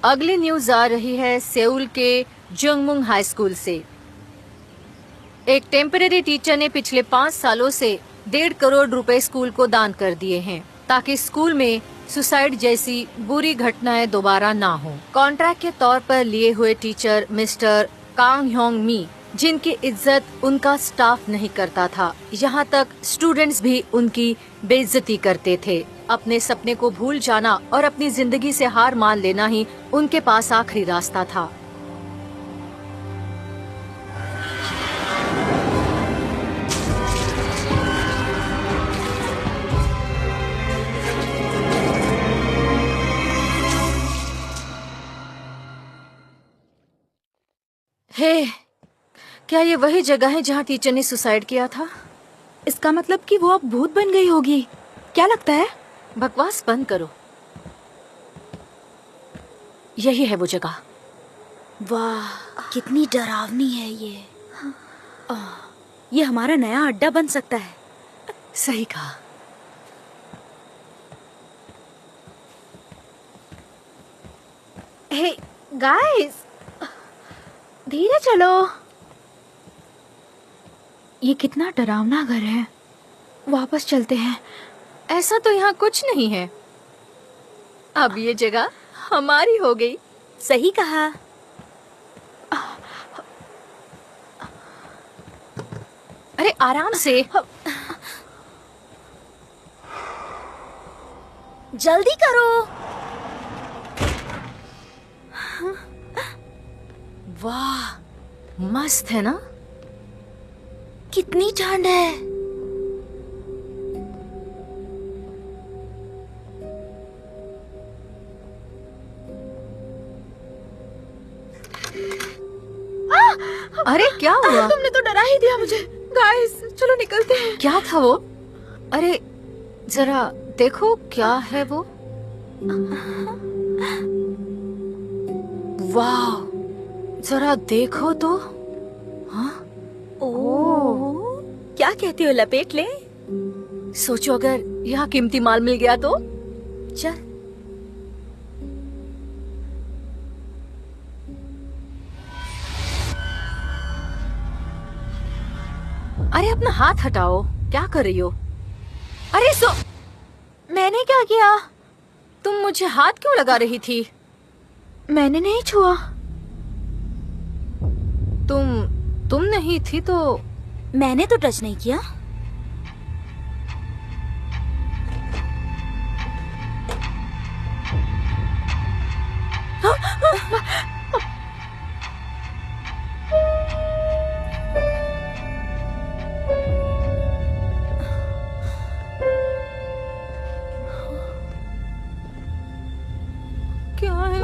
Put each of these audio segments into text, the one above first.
अगली न्यूज आ रही है सेउल के जंगमुंग हाई स्कूल से। एक टेम्परेरी टीचर ने पिछले 5 सालों से 1.5 करोड़ रुपए स्कूल को दान कर दिए हैं ताकि स्कूल में सुसाइड जैसी बुरी घटनाएं दोबारा ना हो। कॉन्ट्रैक्ट के तौर पर लिए हुए टीचर मिस्टर कांग ह्योंग मी, जिनकी इज्जत उनका स्टाफ नहीं करता था, यहाँ तक स्टूडेंट्स भी उनकी बेइज्जती करते थे। अपने सपने को भूल जाना और अपनी जिंदगी से हार मान लेना ही उनके पास आखिरी रास्ता था। हे, क्या ये वही जगह है जहाँ टीचर ने सुसाइड किया था? इसका मतलब कि वो अब भूत बन गई होगी। क्या लगता है? बकवास बंद करो। यही है वो जगह। वाह, कितनी डरावनी है ये। ये हमारा नया अड्डा बन सकता है। सही कहा। हे गाइस, धीरे चलो। ये कितना डरावना घर है। वापस चलते हैं। ऐसा तो यहाँ कुछ नहीं है। अब ये जगह हमारी हो गई। सही कहा। अरे आराम से। जल्दी करो। वाह, मस्त है ना? कितनी ठंड है। अरे क्या हुआ? तुमने तो डरा ही दिया मुझे। गाइस, चलो निकलते हैं। क्या था वो? अरे जरा देखो क्या है वो। वाह, जरा देखो तो। हाँ? ओह, क्या कहती हो? लपेट ले। सोचो अगर यहाँ कीमती माल मिल गया तो। चल। अरे अपना हाथ हटाओ, क्या कर रही हो? अरे मैंने क्या किया? तुम मुझे हाथ क्यों लगा रही थी? मैंने नहीं छुआ। तुम नहीं थी तो। मैंने तो टच नहीं किया। क्या है?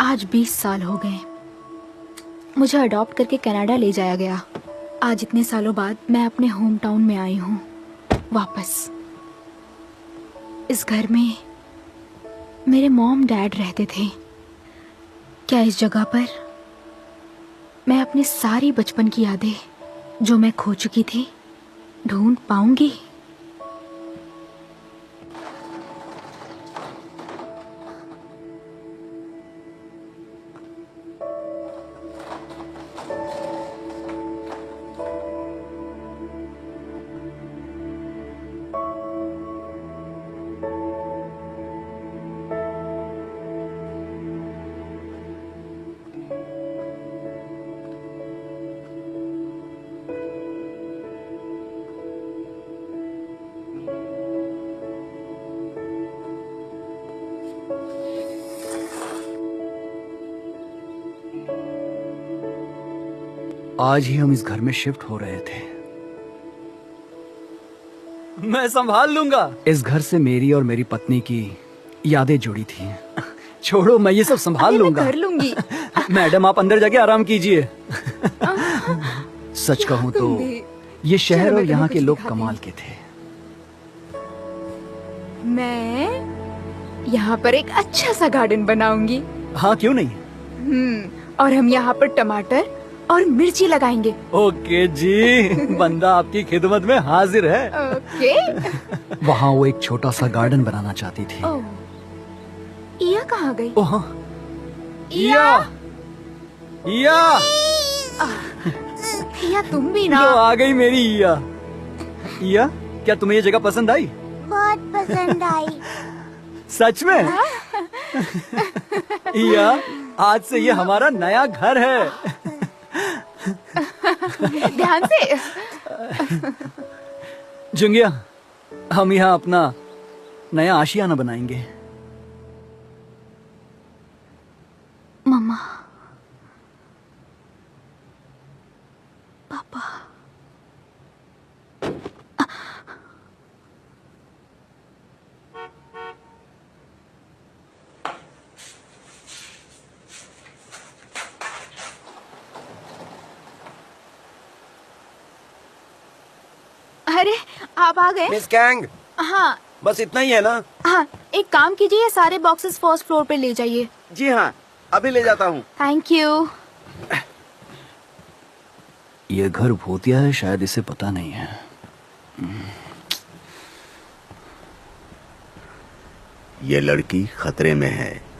आज 20 साल हो गए। मुझे अडॉप्ट करके कनाडा ले जाया गया। आज इतने सालों बाद मैं अपने होम टाउन में आई हूँ वापस। इस घर में मेरे मॉम डैड रहते थे। क्या इस जगह पर मैं अपने सारी बचपन की यादें जो मैं खो चुकी थी ढूंढ पाऊंगी? आज ही हम इस घर में शिफ्ट हो रहे थे। मैं संभाल लूंगा। इस घर से मेरी और मेरी पत्नी की यादें जुड़ी थी। छोड़ो, मैं ये सब संभाल लूंगा। कर लूंगी। मैडम, आप अंदर जाके आराम कीजिए। सच कहूं तो ये शहर और यहाँ के लोग कमाल के थे। मैं यहाँ पर एक अच्छा सा गार्डन बनाऊंगी। हाँ, क्यों नहीं। और हम यहाँ पर टमाटर और मिर्ची लगाएंगे। ओके जी, बंदा आपकी खिदमत में हाजिर है। ओके। वहाँ वो एक छोटा सा गार्डन बनाना चाहती थी। ओह, इया कहाँ गई? ओह हाँ। इया, इया, इया तुम भी लो ना। आ गई मेरी इया। इया, क्या तुम्हें ये जगह पसंद आई? बहुत पसंद आई। सच में? इया, आज से ये हमारा नया घर है। ध्यान से। जुंगिया, हम यहाँ अपना नया आशियाना बनाएंगे। मम्मा, पापा, अरे आप आ गए? मिस कैंग, हाँ बस इतना ही है ना? हाँ, एक काम कीजिए, सारे बॉक्सेस फर्स्ट फ्लोर पे ले जाइए। जी हाँ, अभी ले जाता हूँ। Thank you. ये घर भूतिया है, शायद इसे पता नहीं है। ये लड़की खतरे में है।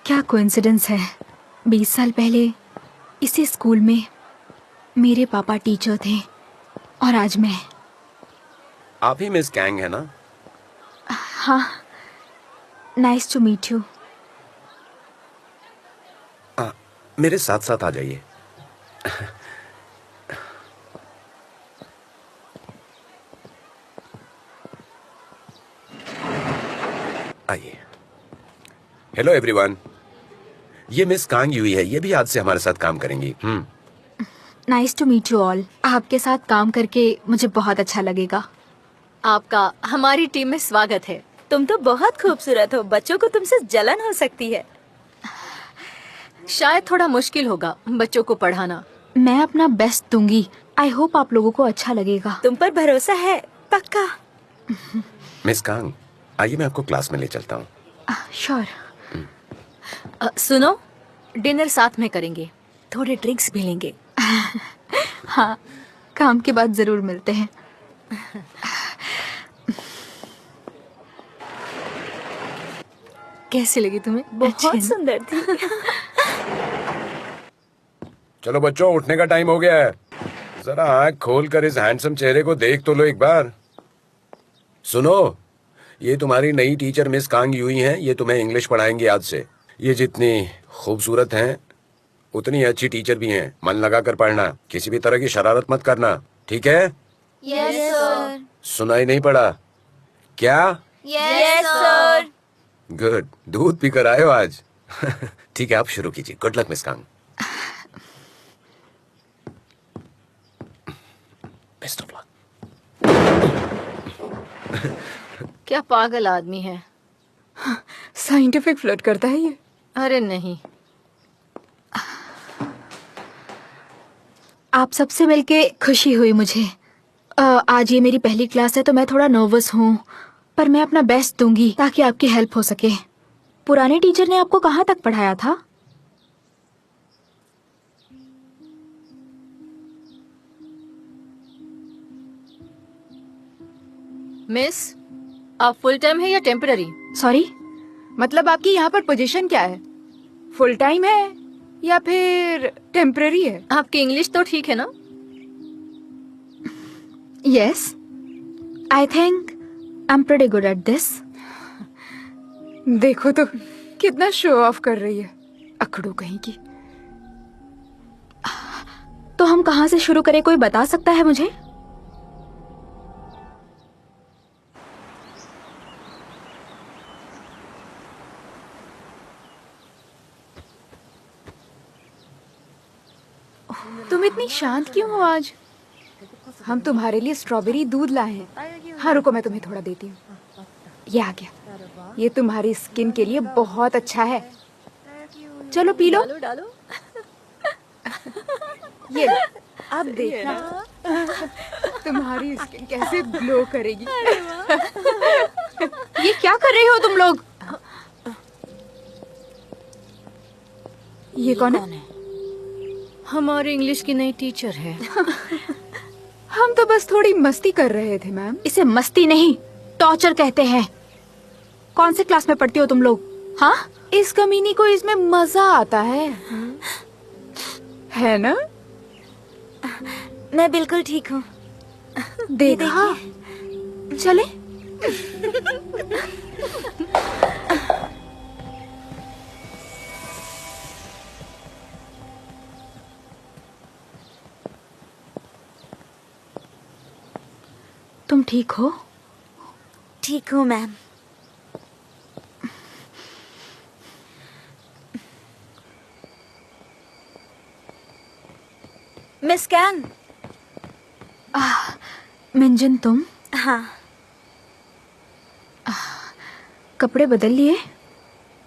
क्या कोइंसिडेंस है, 20 साल पहले इसी स्कूल में मेरे पापा टीचर थे और आज मैं। आप ही मिस कैंग है ना? हाँ, नाइस टू मीट यू। मेरे साथ साथ आ जाइए। आइए। हेलो एवरीवन, ये मिस कांग यूई है, ये भी आज से हमारे साथ काम करेंगी। Nice to meet you all. आपके साथ काम करके मुझे बहुत अच्छा लगेगा। आपका हमारी टीम में स्वागत है। तुम तो बहुत खूबसूरत हो, बच्चों को तुमसे जलन हो सकती है। शायद थोड़ा मुश्किल होगा बच्चों को पढ़ाना। मैं अपना बेस्ट दूंगी। आई होप आप लोगों को अच्छा लगेगा। तुम पर भरोसा है, पक्का। मिस कांग, आइए मैं आपको क्लास में ले चलता हूँ। श्योर। सुनो, डिनर साथ में करेंगे, थोड़े ड्रिंक्स भी लेंगे। हाँ, काम के बाद जरूर मिलते हैं। कैसी लगी तुम्हें? बहुत सुंदर थी। चलो बच्चों, उठने का टाइम हो गया है। जरा आंख खोल कर इस हैंडसम चेहरे को देख तो लो एक बार। सुनो, ये तुम्हारी नई टीचर मिस कांग यूई हैं। ये तुम्हें इंग्लिश पढ़ाएंगी आज से। ये जितनी खूबसूरत हैं उतनी अच्छी टीचर भी हैं। मन लगा कर पढ़ना, किसी भी तरह की शरारत मत करना, ठीक है? Yes sir. सुनाई नहीं पड़ा क्या? Yes sir. गुड, दूध पीकर आए हो आज। ठीक है, आप शुरू कीजिए। Good luck miss Kang. Best of luck. क्या पागल आदमी है। साइंटिफिक फ्लर्ट करता है ये। अरे नहीं, आप सबसे मिलके खुशी हुई मुझे। आज ये मेरी पहली क्लास है तो मैं थोड़ा नर्वस हूँ, पर मैं अपना बेस्ट दूंगी ताकि आपकी हेल्प हो सके। पुराने टीचर ने आपको कहाँ तक पढ़ाया था? मिस आप फुल टाइम है या टेम्पररी? सॉरी, मतलब आपकी यहाँ पर पोजीशन क्या है? फुल टाइम है या फिर टेम्पररी है? आपकी इंग्लिश तो ठीक है ना? Yes, I think I am pretty good at this. देखो तो कितना शो ऑफ कर रही है, अकड़ू कहीं की। तो हम कहाँ से शुरू करें, कोई बता सकता है मुझे? तुम इतनी शांत क्यों हो आज? हम तुम्हारे लिए स्ट्रॉबेरी दूध लाए हैं। हाँ रुको, मैं तुम्हें थोड़ा देती हूँ। ये आ गया। ये तुम्हारी स्किन के लिए बहुत अच्छा है। चलो पी लो। डालो डालो। ये लो, अब देखना तुम्हारी स्किन कैसे ग्लो करेगी। ये क्या कर रहे हो तुम लोग? ये कौन है? हमारे इंग्लिश की नई टीचर है। हम तो बस थोड़ी मस्ती कर रहे थे मैम। इसे मस्ती नहीं, टॉर्चर कहते हैं। कौन से क्लास में पढ़ती हो तुम लोग? हाँ, इस कमीनी को इसमें मजा आता है ना? मैं बिल्कुल ठीक हूँ। देखा? चले। तुम ठीक हो? ठीक हूँ मैम। Miss can. मिंजन, तुम हाँ कपड़े बदल लिए?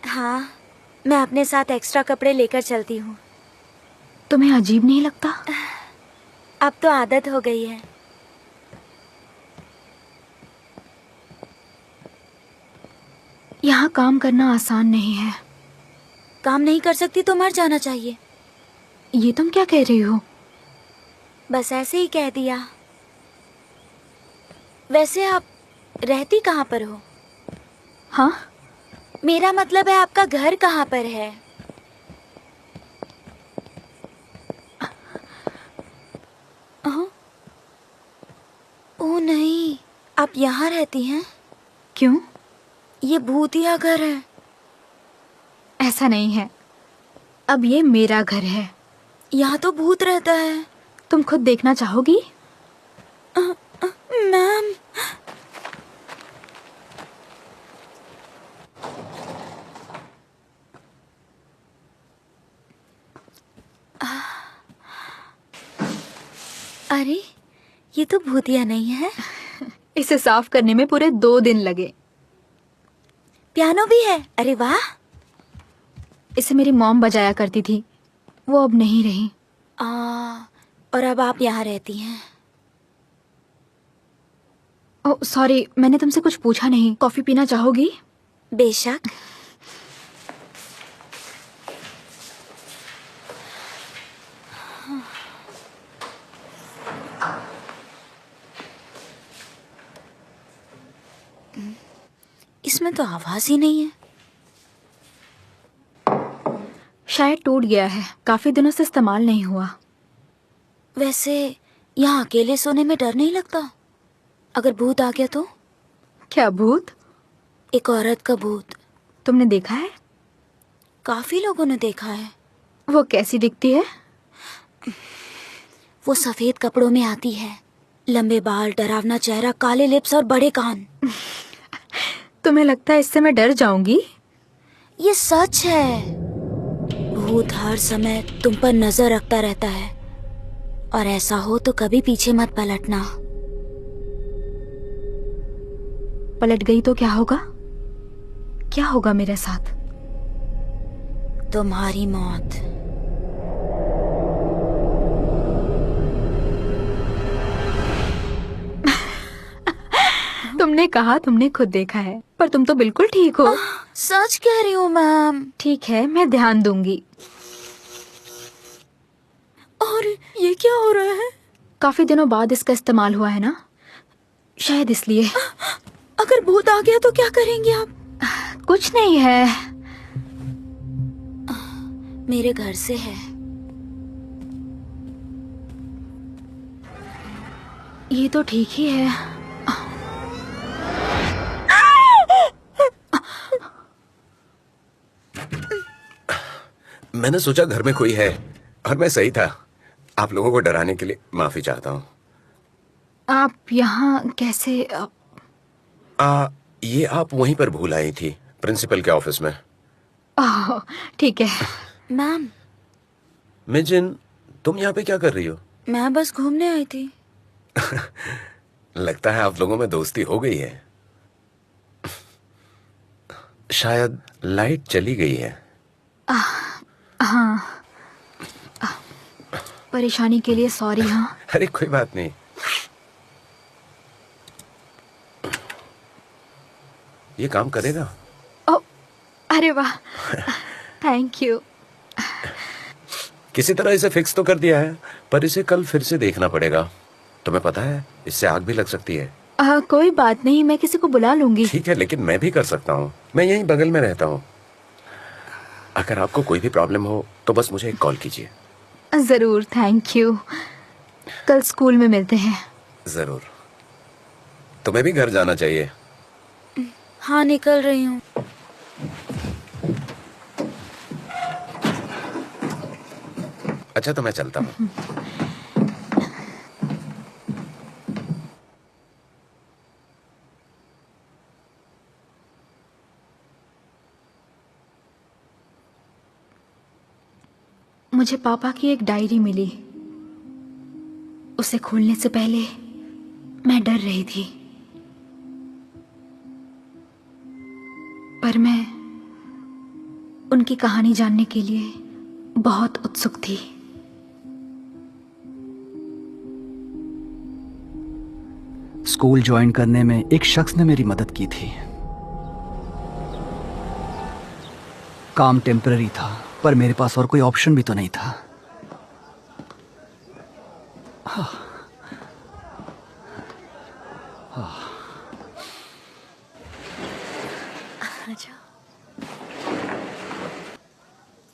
हाँ, मैं अपने साथ एक्स्ट्रा कपड़े लेकर चलती हूँ। तुम्हें अजीब नहीं लगता? अब तो आदत हो गई है। यहाँ काम करना आसान नहीं है। काम नहीं कर सकती तो मर जाना चाहिए। ये तुम क्या कह रही हो? बस ऐसे ही कह दिया। वैसे आप रहती कहाँ पर हो? हाँ, मेरा मतलब है आपका घर कहाँ पर है? ओह नहीं, आप यहाँ रहती हैं? क्यों? ये भूतिया घर है। ऐसा नहीं है। अब ये मेरा घर है। यहाँ तो भूत रहता है। तुम खुद देखना चाहोगी? मैम, अरे ये तो भूतिया नहीं है। इसे साफ करने में पूरे 2 दिन लगे। पियानो भी है, अरे वाह। इसे मेरी मॉम बजाया करती थी, वो अब नहीं रही। और अब आप यहाँ रहती हैं। ओह सॉरी, मैंने तुमसे कुछ पूछा नहीं। कॉफी पीना चाहोगी? बेशक। इसमें तो आवाज ही नहीं है। शायद टूट गया है, काफी दिनों से इस्तेमाल नहीं हुआ। वैसे यहाँ अकेले सोने में डर नहीं लगता? अगर भूत आ गया तो? क्या भूत? एक औरत का भूत। तुमने देखा है? काफी लोगों ने देखा है। वो कैसी दिखती है? वो सफेद कपड़ों में आती है, लंबे बाल, डरावना चेहरा, काले लिप्स और बड़े कान। तुम्हें लगता है इससे मैं डर जाऊंगी? ये सच है। भूत हर समय तुम पर नजर रखता रहता है, और ऐसा हो तो कभी पीछे मत पलटना। पलट गई तो क्या होगा? क्या होगा मेरे साथ? तुम्हारी मौत। तुमने कहा तुमने खुद देखा है, पर तुम तो बिल्कुल ठीक हो। सच कह रही हूँ मैम। ठीक है, मैं ध्यान दूंगी। और ये क्या हो रहा है? काफी दिनों बाद इसका इस्तेमाल हुआ है ना, शायद इसलिए। अगर भूत आ गया तो क्या करेंगे आप? कुछ नहीं है। मेरे घर से है। ये तो ठीक ही है। मैंने सोचा घर में कोई है, और मैं सही था। आप लोगों को डराने के लिए माफी चाहता हूँ। आप यहाँ कैसे? ये आप वहीं पर भूल आई थी, प्रिंसिपल के ऑफिस में। ओह, ठीक है। मैम, मिजिन, तुम यहाँ पे क्या कर रही हो? मैं बस घूमने आई थी। लगता है आप लोगों में दोस्ती हो गई है। शायद लाइट चली गई है। हाँ, परेशानी के लिए सॉरी। हाँ, अरे कोई बात नहीं। ये काम करेगा? ओ, अरे वाह, थैंक यू। किसी तरह इसे फिक्स तो कर दिया है, पर इसे कल फिर से देखना पड़ेगा। तुम्हें पता है, इससे आग भी लग सकती है। कोई बात नहीं, मैं किसी को बुला लूंगी। ठीक है, लेकिन मैं भी कर सकता हूँ। मैं यहीं बगल में रहता हूँ। अगर आपको कोई भी प्रॉब्लम हो तो बस मुझे एक कॉल कीजिए। जरूर, थैंक यू। कल स्कूल में मिलते हैं। जरूर। तुम्हें भी घर जाना चाहिए। हाँ, निकल रही हूँ। अच्छा, तो मैं चलता हूँ। मुझे पापा की एक डायरी मिली। उसे खोलने से पहले मैं डर रही थी, पर मैं उनकी कहानी जानने के लिए बहुत उत्सुक थी। स्कूल ज्वाइन करने में एक शख्स ने मेरी मदद की थी। काम टेम्पररी था, पर मेरे पास और कोई ऑप्शन भी तो नहीं था।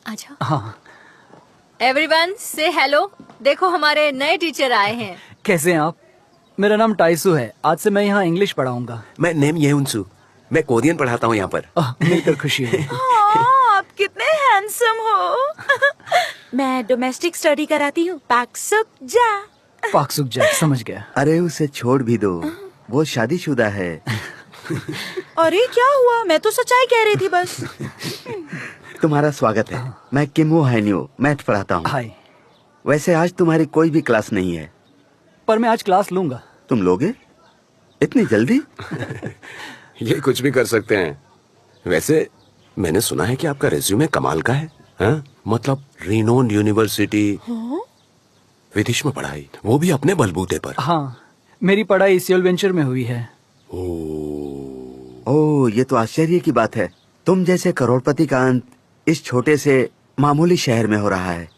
अच्छा। हाँ, एवरीवन से हेलो। देखो, हमारे नए टीचर आए हैं। कैसे हैं आप? मेरा नाम टाइसू है। आज से मैं यहाँ इंग्लिश पढ़ाऊंगा। मैं नेम येउनसु, मैं कोरियन पढ़ाता हूँ यहाँ पर। मिलकर खुशी हुई। आप कितने हैंडसम हो। मैं डोमेस्टिक स्टडी कराती हूँ, पाक सुक जा। पाक सुक जा, समझ गया। अरे उसे छोड़ भी दो, वो शादीशुदा है। अरे क्या हुआ, मैं तो सच्चाई कह रही थी बस। तुम्हारा स्वागत है। मैं किमो हैन्यो, मैथ पढ़ाता हूँ। हाय। वैसे आज तुम्हारी कोई भी क्लास नहीं है। पर मैं आज क्लास लूंगा। तुम लोगे इतनी जल्दी? ये कुछ भी कर सकते हैं। वैसे मैंने सुना है कि आपका रेज्यूमे कमाल का है, हाँ? मतलब रिनोन्ड यूनिवर्सिटी, विदेश में पढ़ाई, वो भी अपने बलबूते पर। हाँ, मेरी पढ़ाई सियोल वेंचर में हुई है। ओह, ये तो आश्चर्य की बात है। तुम जैसे करोड़पति का अंत इस छोटे से मामूली शहर में हो रहा है।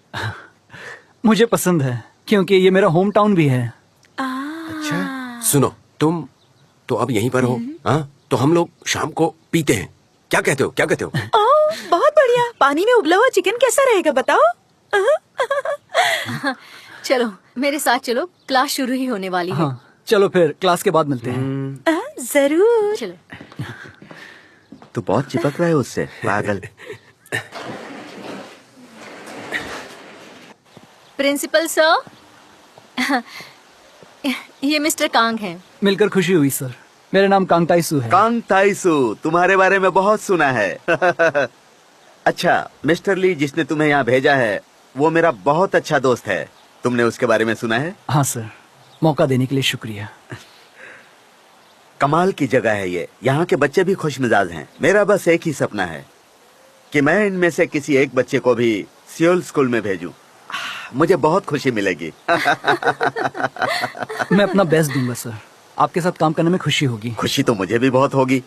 मुझे पसंद है क्योंकि ये मेरा होम टाउन भी है। अच्छा, सुनो, तुम तो अब यहीं पर हो, हाँ? तो हम लोग शाम को पीते हैं। क्या कहते हो, क्या कहते हो? ओह, बहुत बढ़िया। पानी में उबला हुआ चिकन कैसा रहेगा बताओ? चलो मेरे साथ चलो, क्लास शुरू ही होने वाली है। हाँ, चलो फिर क्लास के बाद मिलते हैं। जरूर। चलो। तू बहुत चिपक रहा है उससे, पागल। प्रिंसिपल सर, ये मिस्टर कांग हैं। मिलकर खुशी हुई सर। मेरा नाम कांग ताइसू है। कांग ताइसू, तुम्हारे बारे में बहुत सुना है। अच्छा, मिस्टर ली जिसने तुम्हें यहाँ भेजा है वो मेरा बहुत अच्छा दोस्त है। तुमने उसके बारे में सुना है? हाँ सर, मौका देने के लिए शुक्रिया। कमाल की जगह है ये। यहाँ के बच्चे भी खुश मिजाज हैं। मेरा बस एक ही सपना है कि मैं इनमें से किसी एक बच्चे को भी सियोल स्कूल में भेजूं। मुझे बहुत खुशी मिलेगी। मैं अपना बेस्ट दूंगा सर। आपके साथ काम करने में खुशी होगी। खुशी तो मुझे भी बहुत होगी।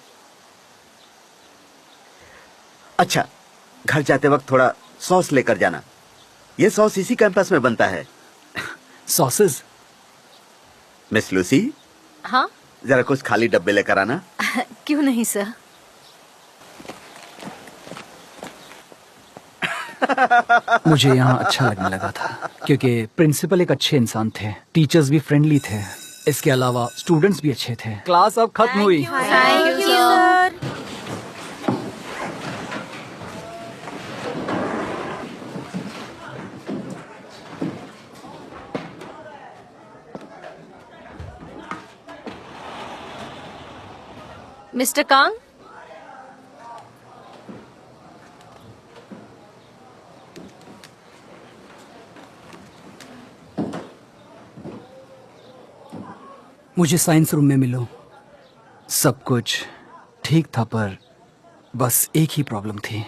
अच्छा, घर जाते वक्त थोड़ा सॉस लेकर जाना। ये सॉस इसी कैंपस में बनता है। सॉसेस? मिस लूसी, हाँ? जरा कुछ खाली डब्बे लेकर आना। क्यों नहीं सर। मुझे यहाँ अच्छा लगने लगा था क्योंकि प्रिंसिपल एक अच्छे इंसान थे, टीचर्स भी फ्रेंडली थे, इसके अलावा स्टूडेंट्स भी अच्छे थे। क्लास अब खत्म हुई। Thank you sir. Mister Kang, मुझे साइंस रूम में मिलो। सब कुछ ठीक था पर बस एक ही प्रॉब्लम थी।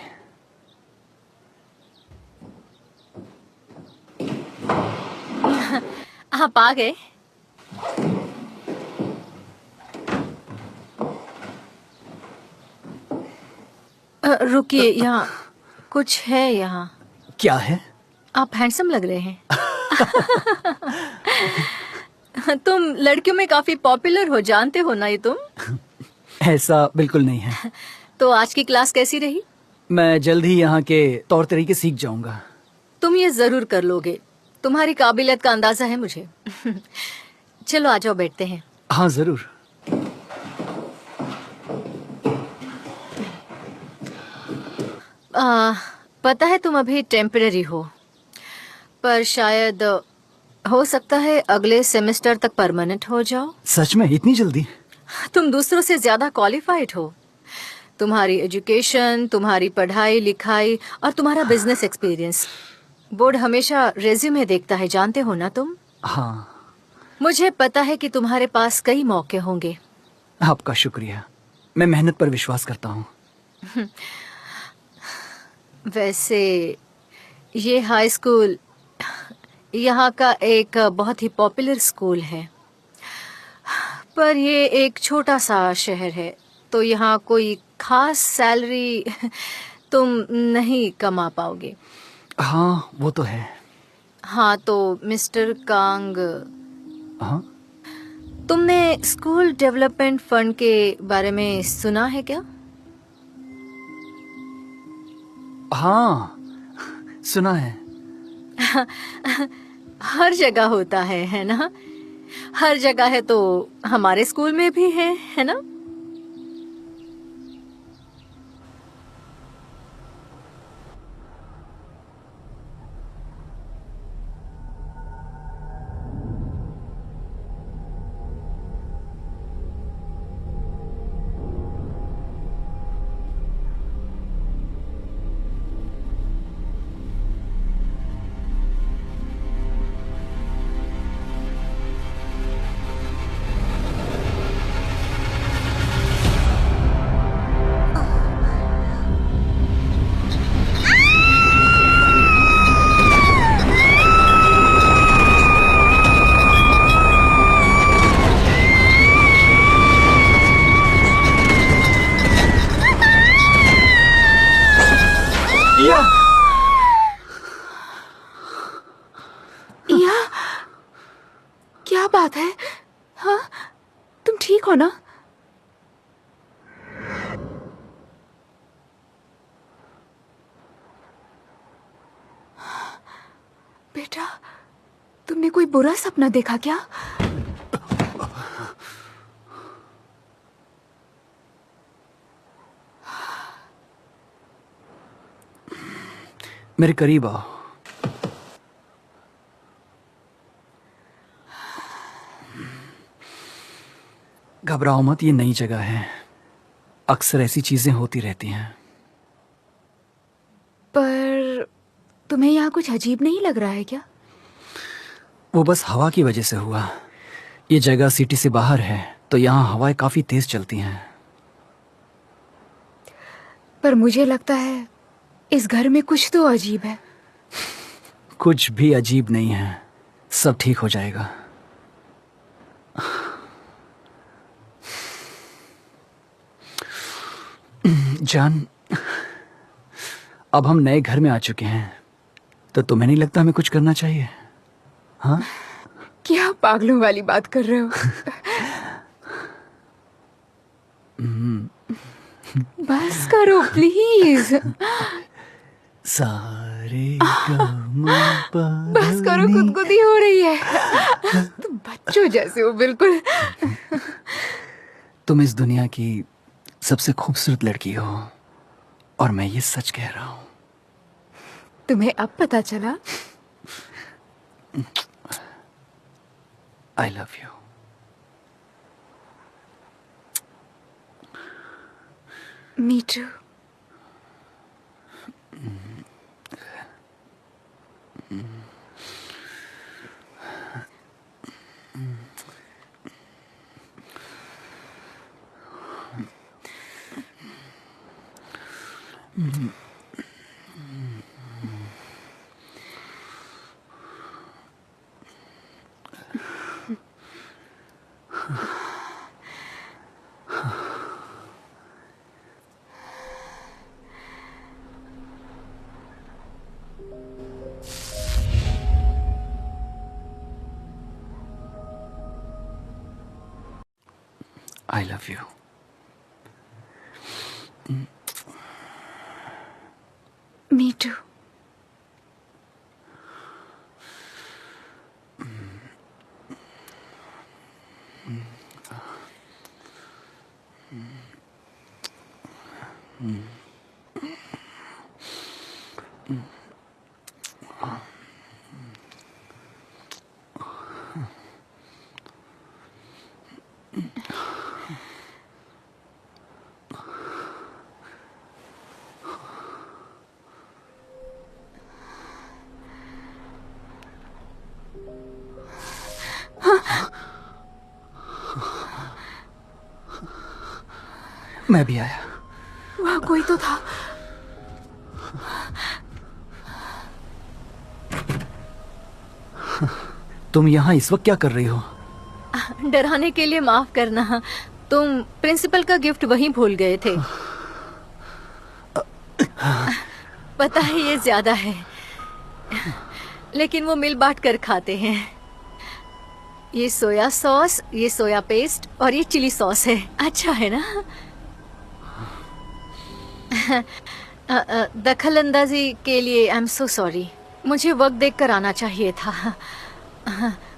आप आ गए। रुकिए, यहाँ कुछ है। यहाँ क्या है? आप हैंडसम लग रहे हैं। तुम लड़कियों में काफी पॉपुलर हो, जानते हो ना ये तुम? ऐसा बिल्कुल नहीं है। तो आज की क्लास कैसी रही? मैं जल्द ही यहाँ के तौर तरीके सीख जाऊंगा। तुम ये जरूर कर लोगे, तुम्हारी काबिलियत का अंदाजा है मुझे। चलो आ जाओ, बैठते हैं। हाँ जरूर। पता है तुम अभी टेम्पररी हो, पर शायद हो सकता है अगले सेमेस्टर तक परमानेंट हो जाओ। सच में? इतनी जल्दी? तुम दूसरों से ज्यादा क्वालिफाइड हो। तुम्हारी एजुकेशन, तुम्हारी पढ़ाई लिखाई और तुम्हारा बिजनेस एक्सपीरियंस, बोर्ड हमेशा रेज्यूमे देखता है, जानते हो ना तुम? हाँ। मुझे पता है कि तुम्हारे पास कई मौके होंगे। आपका शुक्रिया, मैं मेहनत पर विश्वास करता हूँ। वैसे ये हाई स्कूल यहाँ का एक बहुत ही पॉपुलर स्कूल है, पर ये एक छोटा सा शहर है, तो यहाँ कोई खास सैलरी तुम नहीं कमा पाओगे। हाँ वो तो है। हाँ तो मिस्टर कांग, हाँ? तुमने स्कूल डेवलपमेंट फंड के बारे में सुना है क्या? हाँ सुना है। हर जगह होता है ना? हर जगह है तो हमारे स्कूल में भी है ना? हो ना? बेटा, तुमने कोई बुरा सपना देखा क्या? मेरे करीब आओ। घबराओ मत, ये नई जगह है, अक्सर ऐसी चीजें होती रहती हैं। पर तुम्हें यहाँ कुछ अजीब नहीं लग रहा है क्या? वो बस हवा की वजह से हुआ। ये जगह सिटी से बाहर है, तो यहाँ हवाएं काफी तेज चलती हैं। पर मुझे लगता है इस घर में कुछ तो अजीब है। कुछ भी अजीब नहीं है, सब ठीक हो जाएगा। जान, अब हम नए घर में आ चुके हैं, तो तुम्हें नहीं लगता हमें कुछ करना चाहिए? हाँ? क्या पागलों वाली बात कर रहे हो? बस करो प्लीज। सारे बस करो, गुदगुदी हो रही है। तुम बच्चों जैसे हो बिल्कुल। तुम इस दुनिया की सबसे खूबसूरत लड़की हो, और मैं ये सच कह रहा हूँ। तुम्हें अब पता चला? I love you. Me too. I love you. Me too. मैं भी आया। वहाँ कोई तो था। तुम यहाँ इस वक्त क्या कर रही हो? डराने के लिए माफ करना, तुम प्रिंसिपल का गिफ्ट वहीं भूल गए थे। पता है ये ज्यादा है, लेकिन वो मिल बांट कर खाते हैं। ये सोया सॉस, ये सोया पेस्ट और ये चिली सॉस है। अच्छा है ना? दखल अंदाजी के लिए आई एम सो सॉरी। मुझे वक्त देख कर आना चाहिए था।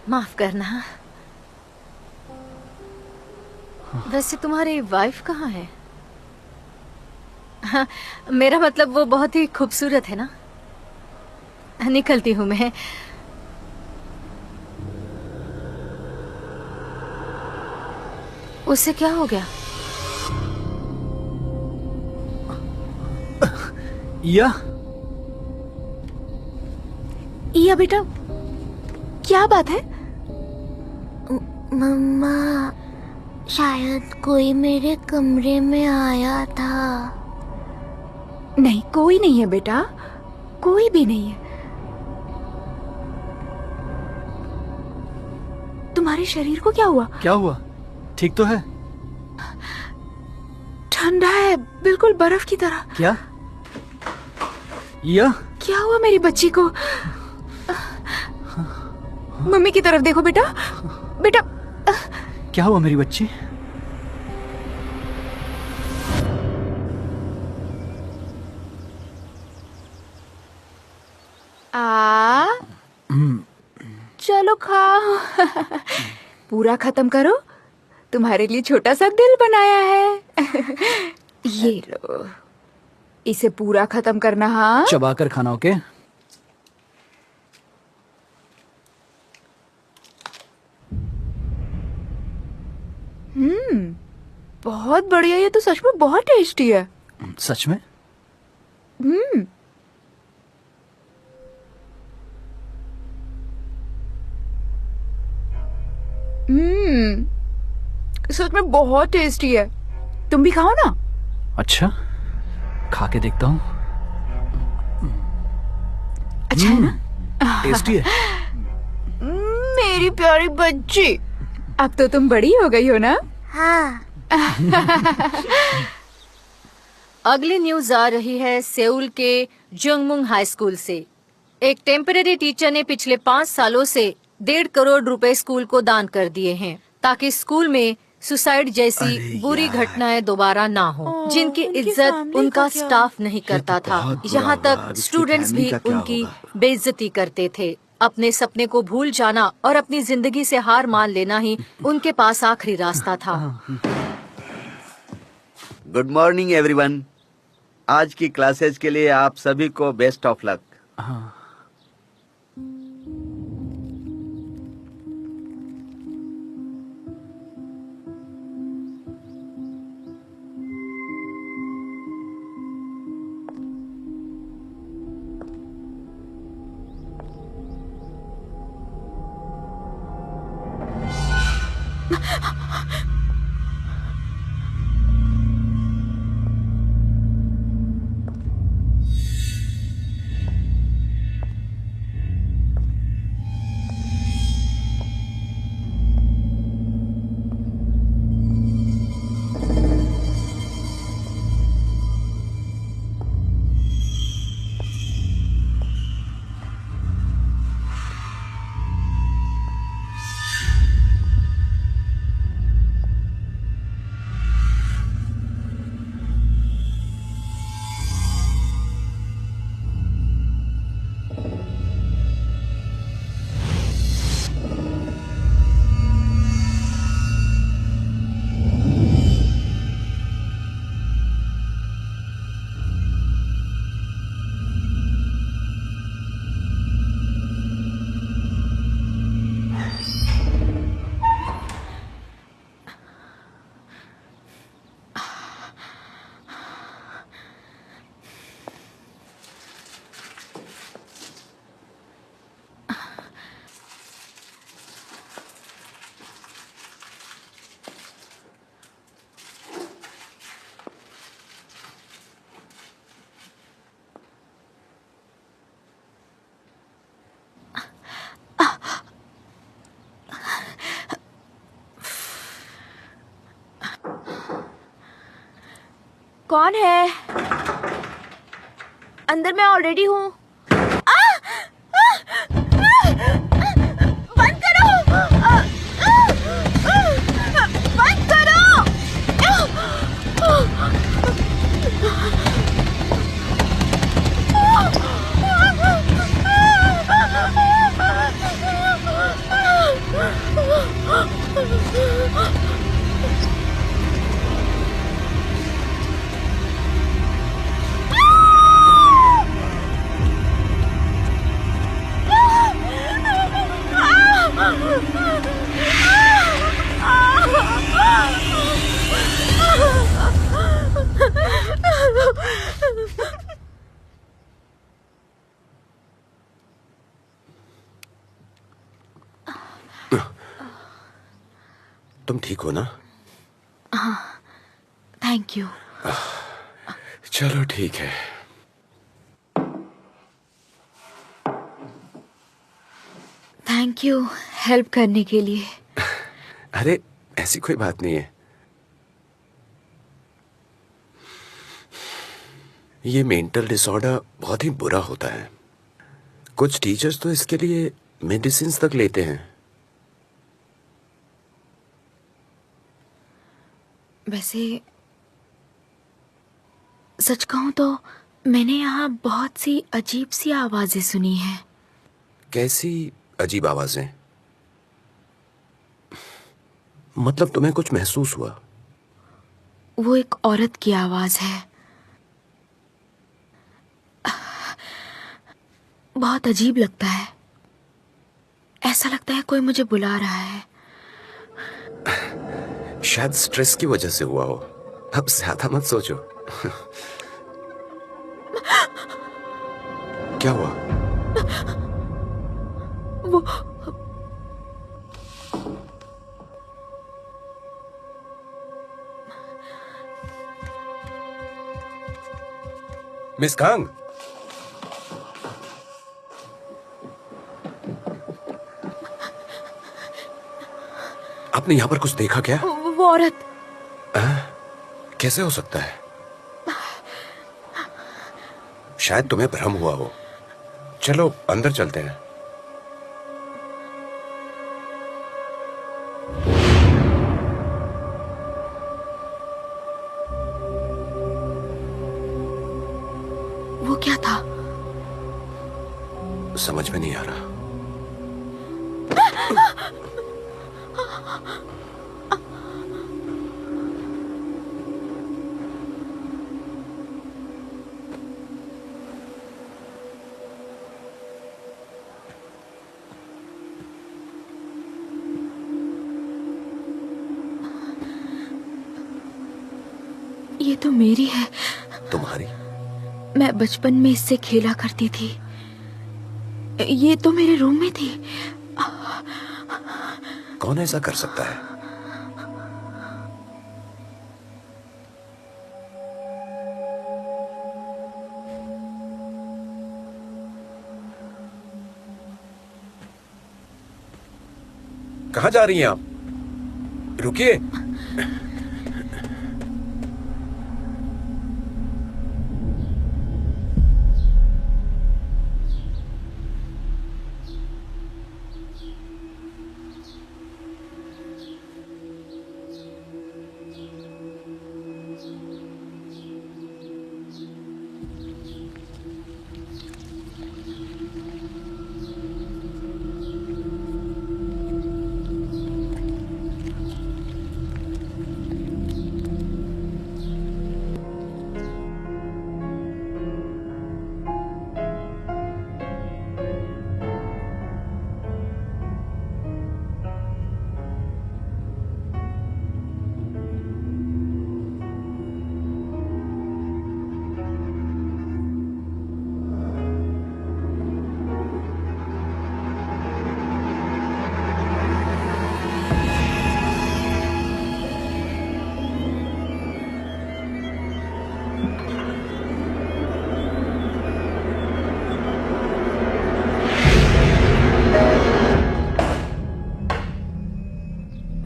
माफ करना। वैसे तुम्हारी वाइफ कहाँ है? हाँ, मेरा मतलब वो बहुत ही खूबसूरत है ना। निकलती हूँ मैं। उससे क्या हो गया? या बेटा, क्या बात है? मम्मा, शायद कोई मेरे कमरे में आया था। नहीं, कोई नहीं है बेटा, कोई भी नहीं है। तुम्हारे शरीर को क्या हुआ? क्या हुआ? ठीक तो है? ठंडा है, बिल्कुल बर्फ की तरह। क्या? या? क्या हुआ मेरी बच्ची को? मम्मी की तरफ देखो बेटा। बेटा, क्या हुआ मेरी बच्ची? आ चलो खाओ। पूरा खत्म करो, तुम्हारे लिए छोटा सा दिल बनाया है। ये लो, इसे पूरा खत्म करना। हाँ, चबा कर खाना। ओके? बहुत बढ़िया। ये तो सच में बहुत टेस्टी है। सच में? सच में बहुत टेस्टी है। तुम भी खाओ ना। अच्छा, खा के देखता हूँ। अच्छा है ना? टेस्टी है। मेरी प्यारी बच्ची, अब तो तुम बड़ी हो गई हो ना? हाँ। अगली न्यूज आ रही है सेउल के जंगमुंग हाई स्कूल से। एक टेम्पररी टीचर ने पिछले 5 सालों से 1.5 करोड़ रुपए स्कूल को दान कर दिए हैं ताकि स्कूल में सुसाइड जैसी बुरी घटनाएं दोबारा ना हो, जिनकी इज्जत उनका स्टाफ नहीं करता था। यहाँ तक स्टूडेंट्स भी उनकी बेइज्जती करते थे। अपने सपने को भूल जाना और अपनी जिंदगी से हार मान लेना ही उनके पास आखिरी रास्ता था। Good morning everyone. आज की क्लासेज के लिए आप सभी को बेस्ट ऑफ लक। कौन है? अंदर मैं ऑलरेडी हूँ। बंद करो! बंद करो! तुम ठीक हो ना? Thank you. चलो ठीक है। थैंक यू हेल्प करने के लिए। अरे ऐसी कोई बात नहीं है। ये मेंटल डिसऑर्डर बहुत ही बुरा होता है। कुछ टीचर्स तो इसके लिए मेडिसिन तक लेते हैं। वैसे सच कहूं तो मैंने यहाँ बहुत सी अजीब सी आवाजें सुनी हैं। कैसी अजीब आवाजें? मतलब तुम्हें कुछ महसूस हुआ? वो एक औरत की आवाज है। बहुत अजीब लगता है। ऐसा लगता है कोई मुझे बुला रहा है। शायद स्ट्रेस की वजह से हुआ हो। अब ज्यादा मत सोचो। क्या हुआ? वो मिस कांग, आपने यहां पर कुछ देखा क्या? वो औरत। कैसे हो सकता है? शायद तुम्हें भ्रम हुआ हो। चलो अंदर चलते हैं। वो क्या था? समझ में नहीं आ रहा। ये तो मेरी है। तुम्हारी? मैं बचपन में इससे खेला करती थी। ये तो मेरे रूम में थी। कौन ऐसा कर सकता है? कहाँ जा रही हैं आप? रुकिए।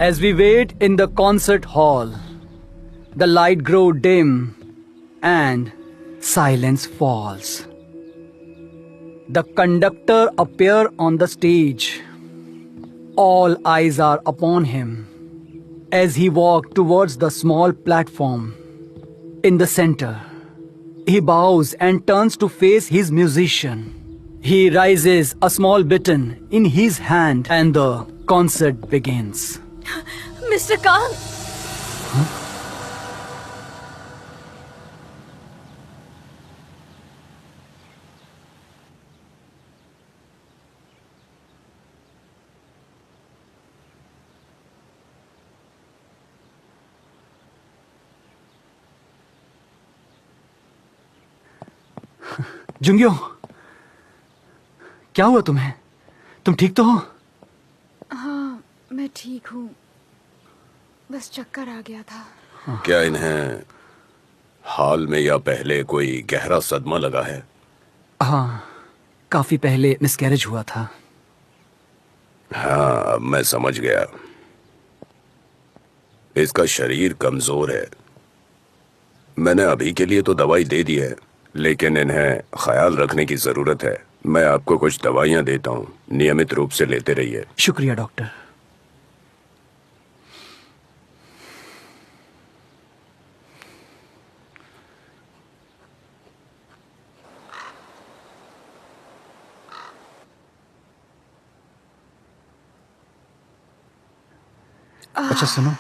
As we wait in the concert hall, the light grows dim and silence falls. The conductor appears on the stage. All eyes are upon him as he walks towards the small platform in the center. He bows and turns to face his musician. He raises a small baton in his hand and the concert begins. Mister Kang, जुंगियो, क्या हुआ तुम्हें? तुम ठीक तो हो? हाँ, मैं ठीक हूँ। बस चक्कर आ गया था। क्या इन्हें हाल में या पहले कोई गहरा सदमा लगा है? हाँ, काफी पहले मिसकैरेज हुआ था। हाँ, अब मैं समझ गया। इसका शरीर कमजोर है। मैंने अभी के लिए तो दवाई दे दी है, लेकिन इन्हें ख्याल रखने की जरूरत है। मैं आपको कुछ दवाइयां देता हूँ, नियमित रूप से लेते रहिए। शुक्रिया डॉक्टर। अच्छा सुनो,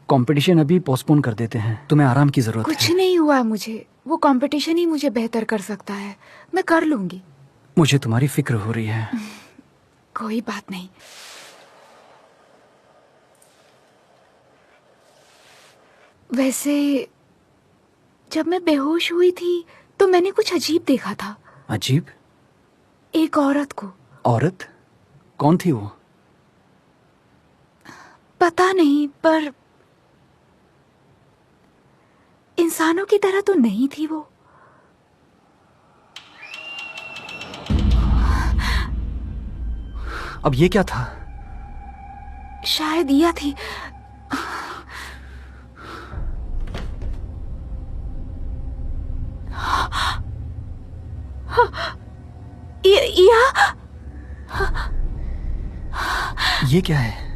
कंपटीशन अभी पोस्टपोन कर देते हैं, तुम्हें आराम की जरूरत कुछ है। नहीं हुआ मुझे, वो कंपटीशन ही मुझे बेहतर कर सकता है, मैं कर लूंगी। मुझे तुम्हारी फिक्र हो रही है। कोई बात नहीं। वैसे जब मैं बेहोश हुई थी तो मैंने कुछ अजीब देखा था। अजीब? एक औरत को। औरत? कौन थी वो? पता नहीं, पर इंसानों की तरह तो नहीं थी वो। अब ये क्या था? शायद यह थी। ये क्या है?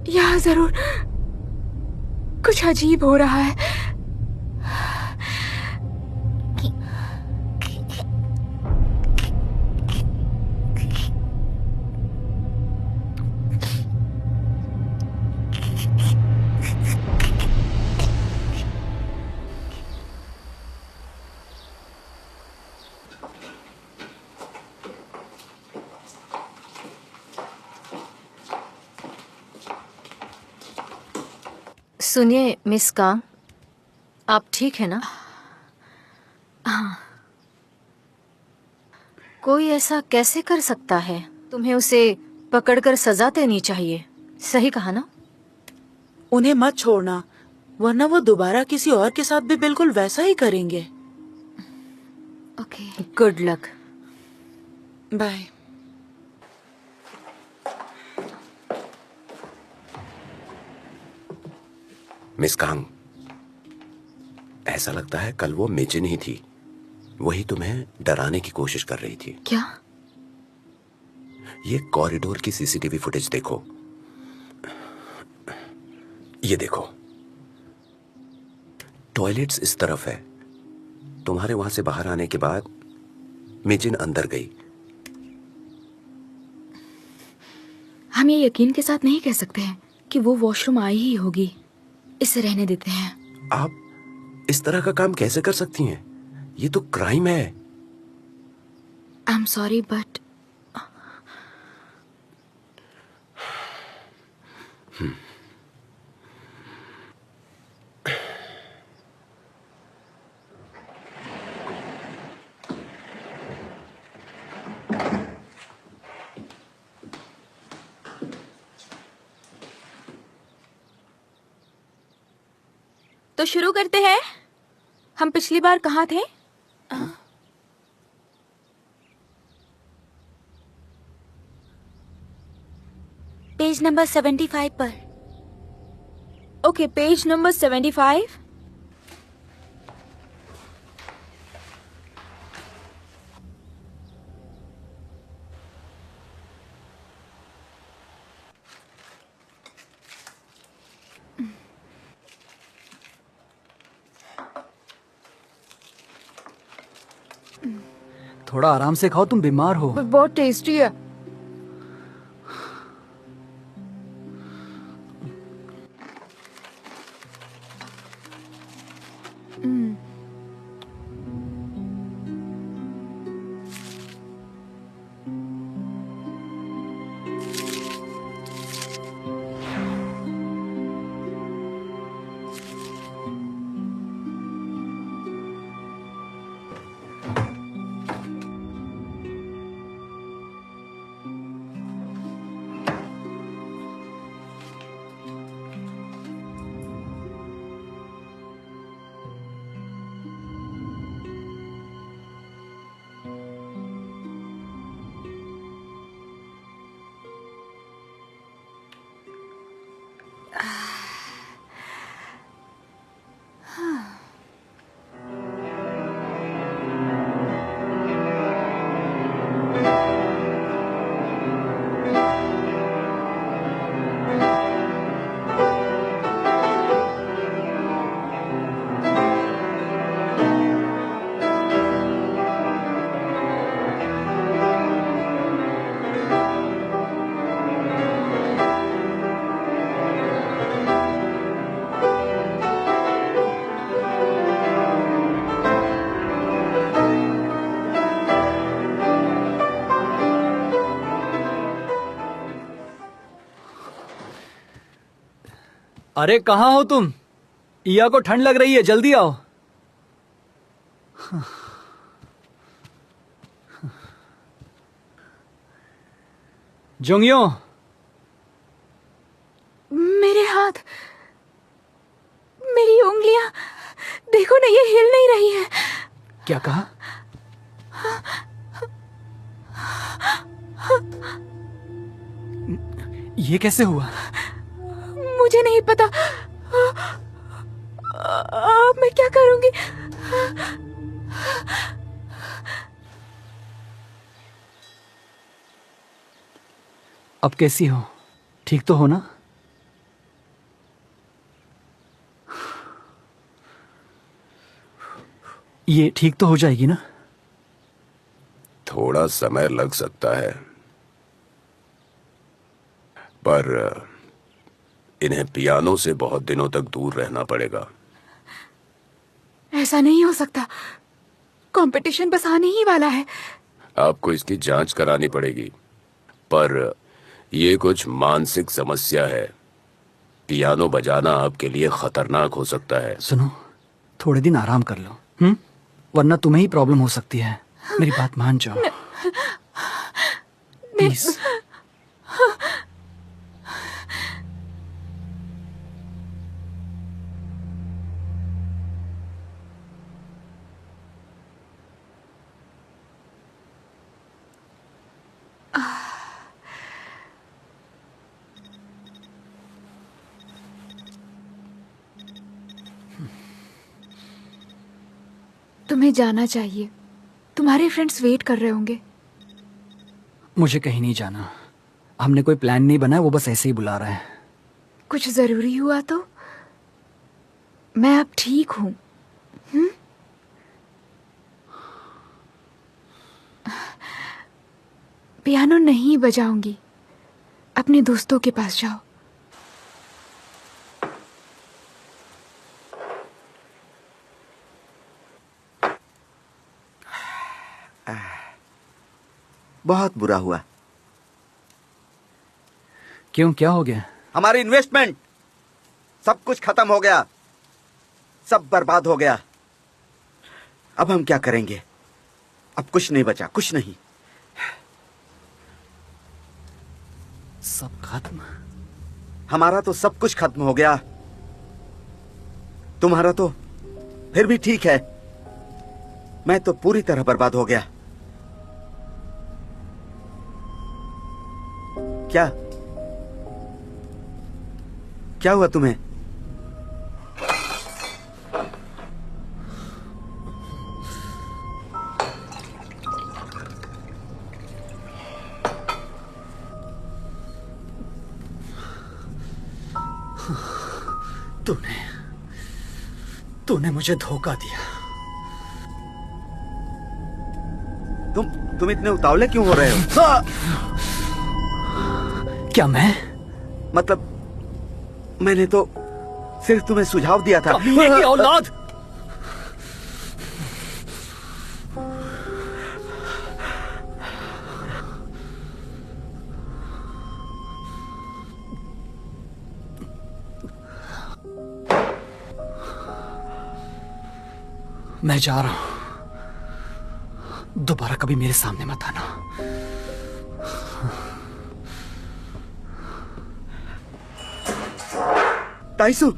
यहाँ जरूर कुछ अजीब हो रहा है। सुनिए मिस कांग, आप ठीक है ना? हाँ। कोई ऐसा कैसे कर सकता है? तुम्हें उसे पकड़कर सजा देनी चाहिए, सही कहा ना? उन्हें मत छोड़ना, वरना वो दोबारा किसी और के साथ भी बिल्कुल वैसा ही करेंगे। Okay. Good luck. Bye. Miss Kang, ऐसा लगता है कल वो मिजिन ही थी, वही तुम्हें डराने की कोशिश कर रही थी। क्या? ये कॉरिडोर की सीसीटीवी फुटेज देखो, ये देखो, टॉयलेट्स इस तरफ है। तुम्हारे वहां से बाहर आने के बाद मिजिन अंदर गई। हम ये यकीन के साथ नहीं कह सकते हैं कि वो वॉशरूम आई ही होगी। इसे रहने देते हैं। आप इस तरह का काम कैसे कर सकती हैं? ये तो क्राइम है। आई एम सॉरी बट तो शुरू करते हैं। हम पिछली बार कहाँ थे? पेज नंबर 75 पर। Okay, page number 75। थोड़ा आराम से खाओ, तुम बीमार हो। बहुत टेस्टी है। अरे कहाँ हो तुम? इया को ठंड लग रही है, जल्दी आओ। जोंगियो, मेरे हाथ, मेरी उंगलियां, देखो ना, ये हिल नहीं रही है। क्या कहा? ये कैसे हुआ? मुझे नहीं पता। अब मैं क्या करूंगी? अब कैसी हो? ठीक तो हो ना? ये ठीक तो हो जाएगी ना? थोड़ा समय लग सकता है, पर इन्हें पियानो से बहुत दिनों तक दूर रहना पड़ेगा। ऐसा नहीं हो सकता, कंपटीशन बस आने ही वाला है। आपको इसकी जांच करानी पड़ेगी, पर ये कुछ मानसिक समस्या है। पियानो बजाना आपके लिए खतरनाक हो सकता है। सुनो, थोड़े दिन आराम कर लो, वरना तुम्हें ही प्रॉब्लम हो सकती है। मेरी बात मान जाओ प्लीज। तुम्हें जाना चाहिए, तुम्हारे फ्रेंड्स वेट कर रहे होंगे। मुझे कहीं नहीं जाना, हमने कोई प्लान नहीं बनाया, वो बस ऐसे ही बुला रहा है। कुछ जरूरी हुआ तो? मैं अब ठीक हूं। पियानो नहीं बजाऊंगी, अपने दोस्तों के पास जाओ। बहुत बुरा हुआ। क्यों, क्या हो गया? हमारी इन्वेस्टमेंट, सब कुछ खत्म हो गया, सब बर्बाद हो गया। अब हम क्या करेंगे? अब कुछ नहीं बचा, कुछ नहीं। सब खत्म? हमारा तो सब कुछ खत्म हो गया, तुम्हारा तो फिर भी ठीक है, मैं तो पूरी तरह बर्बाद हो गया। क्या हुआ तुम्हें? तूने मुझे धोखा दिया। तुम इतने उतावले क्यों हो रहे हो? क्या मैं? मतलब मैंने तो सिर्फ तुम्हें सुझाव दिया था। कमीने की औलाद! मैं जा रहा हूं, दोबारा कभी मेरे सामने मत आना। ताइसु,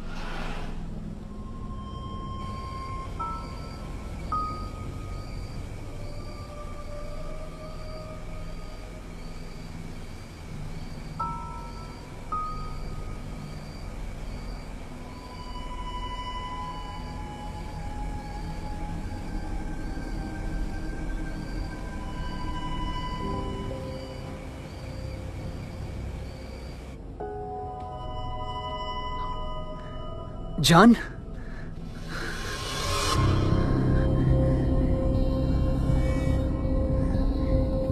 जान,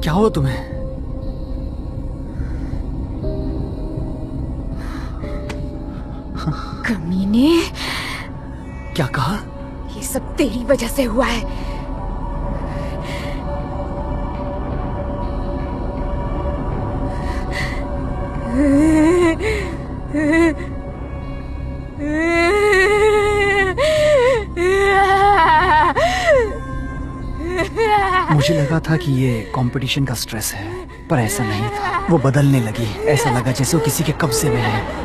क्या हुआ तुम्हें? कमीने, क्या कहा? ये सब तेरी वजह से हुआ है। मुझे लगा था कि ये कंपटीशन का स्ट्रेस है, पर ऐसा नहीं था। वो बदलने लगी, ऐसा लगा जैसे वो किसी के कब्जे में है।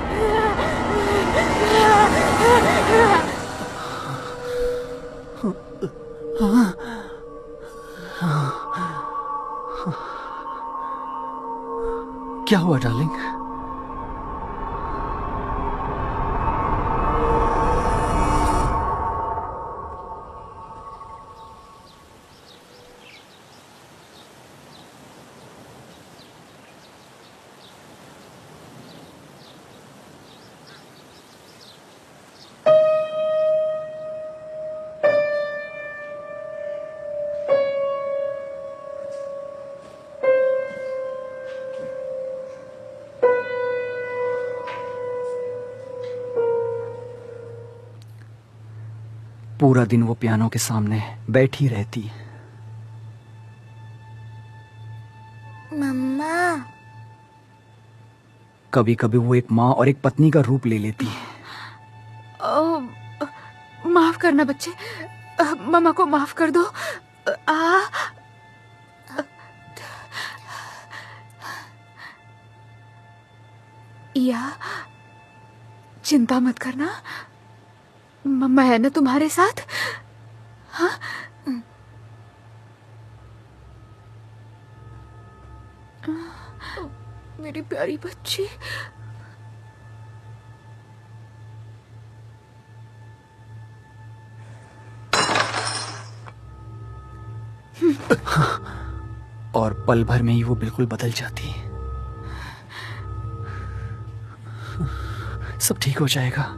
क्या हुआ डार्लिंग? पूरा दिन वो पियानो के सामने बैठी रहती। मम्मा। कभी कभी वो एक माँ और एक पत्नी का रूप ले लेती। माफ करना बच्चे, मम्मा को माफ कर दो। या चिंता मत करना, मम्मा है ना तुम्हारे साथ। हाँ? मेरी प्यारी बच्ची। और पल भर में ही वो बिल्कुल बदल जाती। सब ठीक हो जाएगा।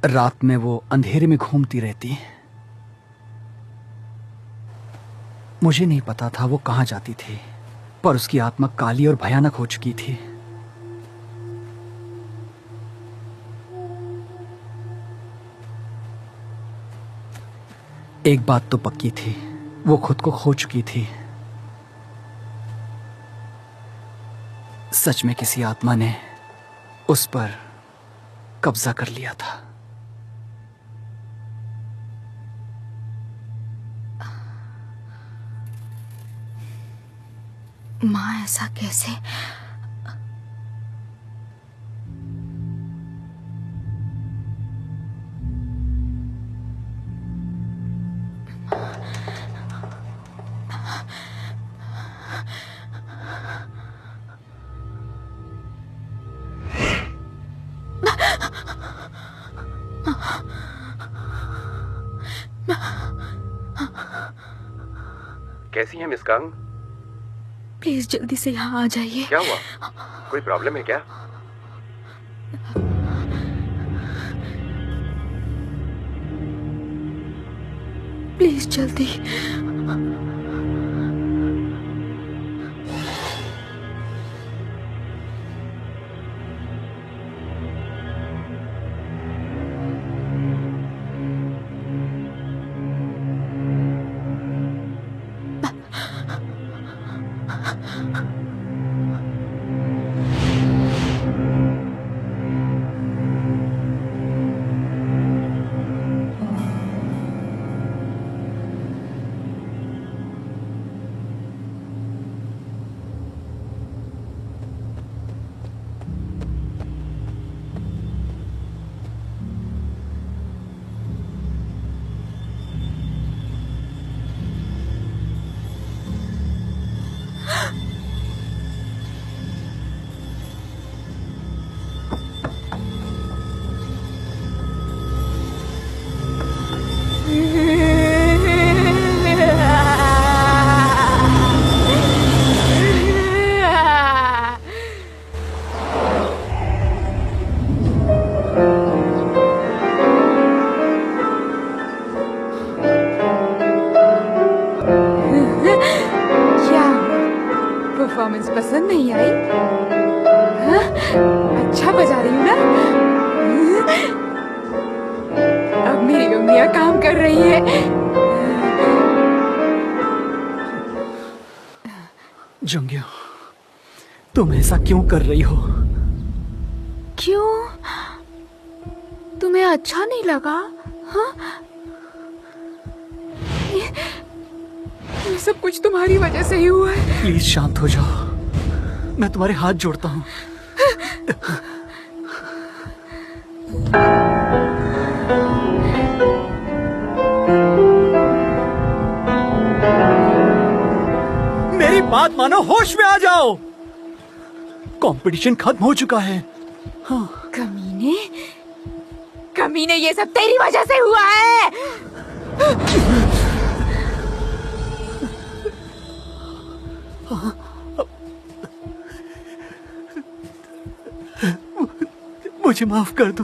रात में वो अंधेरे में घूमती रहती। मुझे नहीं पता था वो कहां जाती थी, पर उसकी आत्मा काली और भयानक हो चुकी थी। एक बात तो पक्की थी, वो खुद को खो चुकी थी। सच में किसी आत्मा ने उस पर कब्जा कर लिया था। माँ ऐसा कैसे? कैसी है मिस कांग? प्लीज जल्दी से यहाँ आ जाइए। क्या हुआ? कोई प्रॉब्लम है क्या? प्लीज जल्दी। परफॉर्मेंस पसंद नहीं आई? हाँ? अच्छा बजा रही हूँ ना? अब मेरी उंगलियां काम कर रही है। जंग्यो, तुम ऐसा क्यों कर रही हो? क्यों? तुम्हें अच्छा नहीं लगा? ये सब कुछ तुम्हारी वजह से ही हुआ है। प्लीज शांत हो जाओ, मैं तुम्हारे हाथ जोड़ता हूँ। मेरी बात मानो, होश में आ जाओ। कंपटीशन खत्म हो चुका है। हाँ। कमीने, कमीने, ये सब तेरी वजह से हुआ है। मुझे माफ कर दो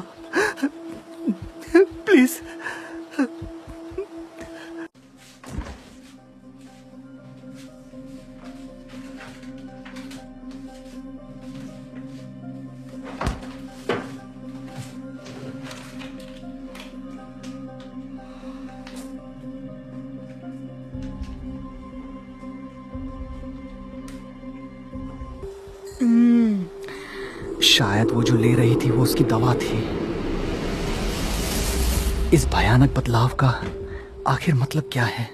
प्लीज। शायद वो जो ले रही थी वो उसकी दवा थी। इस भयानक बदलाव का आखिर मतलब क्या है?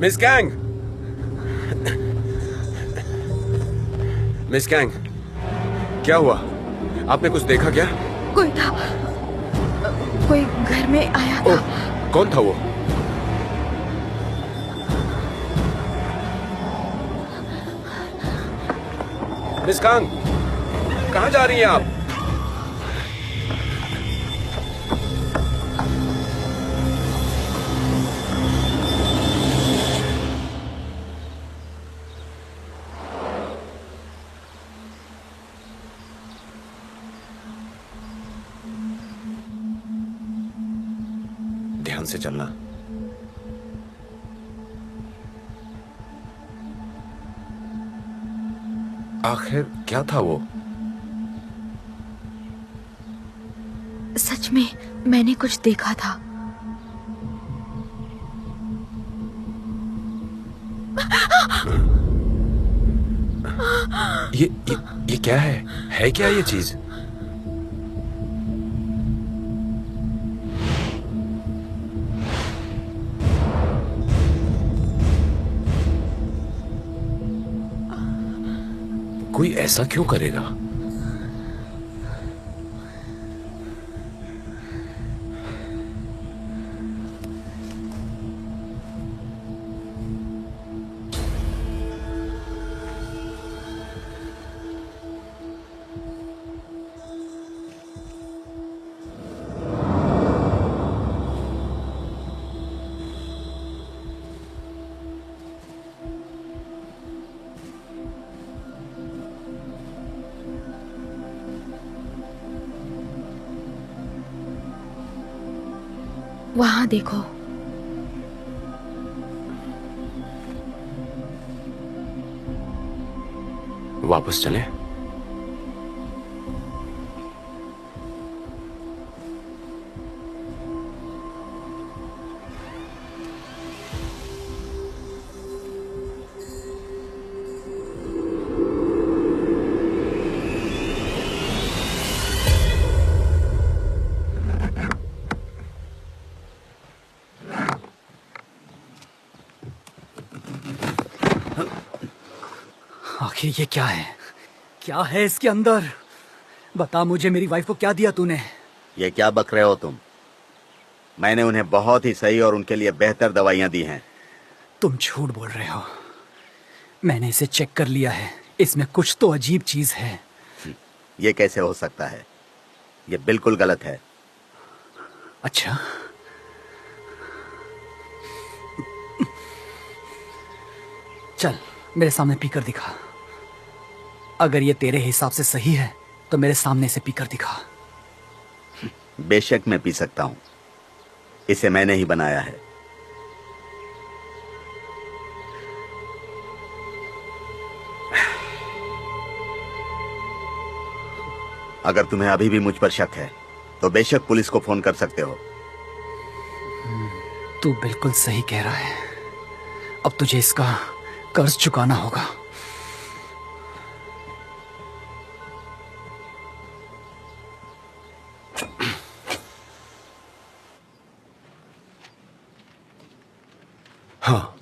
मिस कैंग, मिस कैंग, क्या हुआ? आपने कुछ देखा क्या? कोई था, कोई घर में आया था। ओह, कौन था वो? मिस कैंग, कहाँ जा रही हैं आप? ध्यान से चलना। आखिर क्या था वो? सच में मैंने कुछ देखा था। ये क्या है? है क्या ये चीज? कोई ऐसा क्यों करेगा? वहां देखो। वापस चलें? आखिर ये क्या है? क्या है इसके अंदर? बता मुझे, मेरी वाइफ को क्या दिया तूने? ये क्या बक रहे हो तुम? मैंने उन्हें बहुत ही सही और उनके लिए बेहतर दवाइयां दी हैं। तुम झूठ बोल रहे हो। मैंने इसे चेक कर लिया है, इसमें कुछ तो अजीब चीज है। ये कैसे हो सकता है? ये बिल्कुल गलत है। अच्छा, चल मेरे सामने पीकर दिखा। अगर ये तेरे हिसाब से सही है तो मेरे सामने से पीकर दिखा। बेशक मैं पी सकता हूं, इसे मैंने ही बनाया है। अगर तुम्हें अभी भी मुझ पर शक है तो बेशक पुलिस को फोन कर सकते हो। तू बिल्कुल सही कह रहा है। अब तुझे इसका कर्ज चुकाना होगा। हाँ,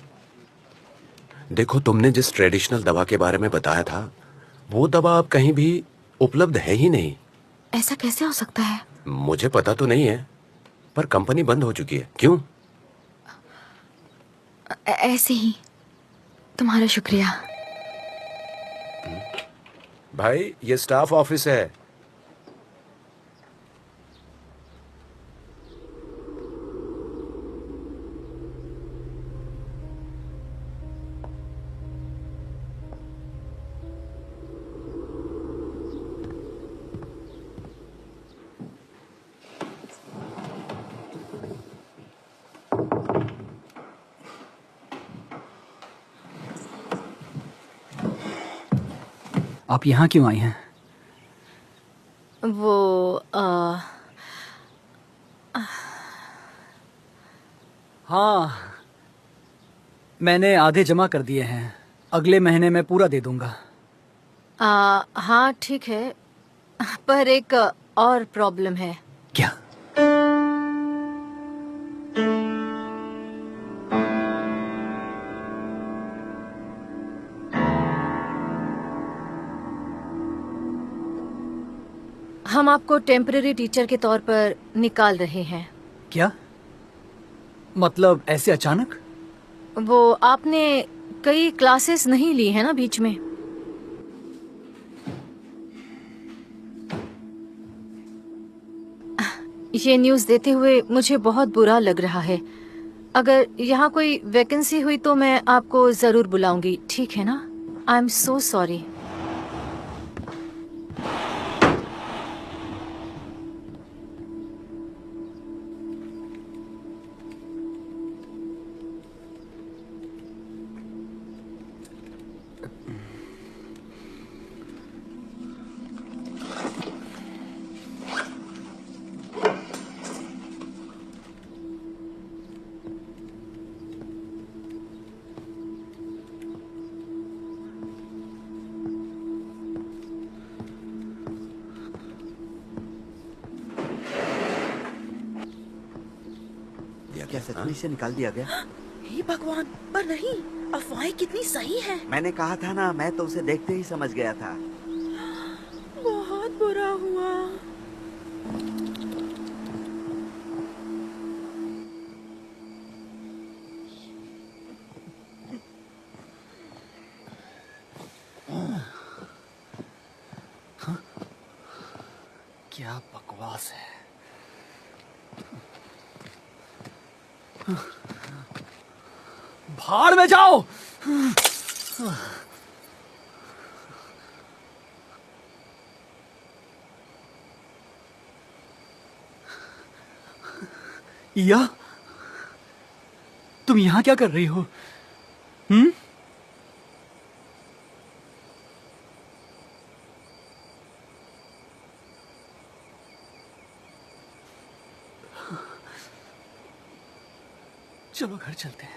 देखो, तुमने जिस ट्रेडिशनल दवा के बारे में बताया था वो दवा अब कहीं भी उपलब्ध है ही नहीं। ऐसा कैसे हो सकता है? मुझे पता तो नहीं है, पर कंपनी बंद हो चुकी है। क्यों? ऐसे ही। तुम्हारा शुक्रिया। भाई, ये स्टाफ ऑफिस है। आप यहाँ क्यों आई हैं? वो हाँ, मैंने आधे जमा कर दिए हैं। अगले महीने में पूरा दे दूंगा। हाँ ठीक है, पर एक और प्रॉब्लम है। क्या? हम आपको टेम्पररी टीचर के तौर पर निकाल रहे हैं। क्या मतलब, ऐसे अचानक? वो आपने कई क्लासेस नहीं ली है ना बीच में? ये न्यूज़ देते हुए मुझे बहुत बुरा लग रहा है। अगर यहाँ कोई वैकेंसी हुई तो मैं आपको जरूर बुलाऊंगी, ठीक है ना? I am so sorry. क्या सचमुच से निकाल दिया गया? हे भगवान, पर नहीं, अफवाहें कितनी सही हैं। मैंने कहा था ना, मैं तो उसे देखते ही समझ गया था। बहुत बुरा हुआ। क्या बकवास है। भाड़ में जाओ। या तुम यहां क्या कर रही हो? चलो घर चलते हैं।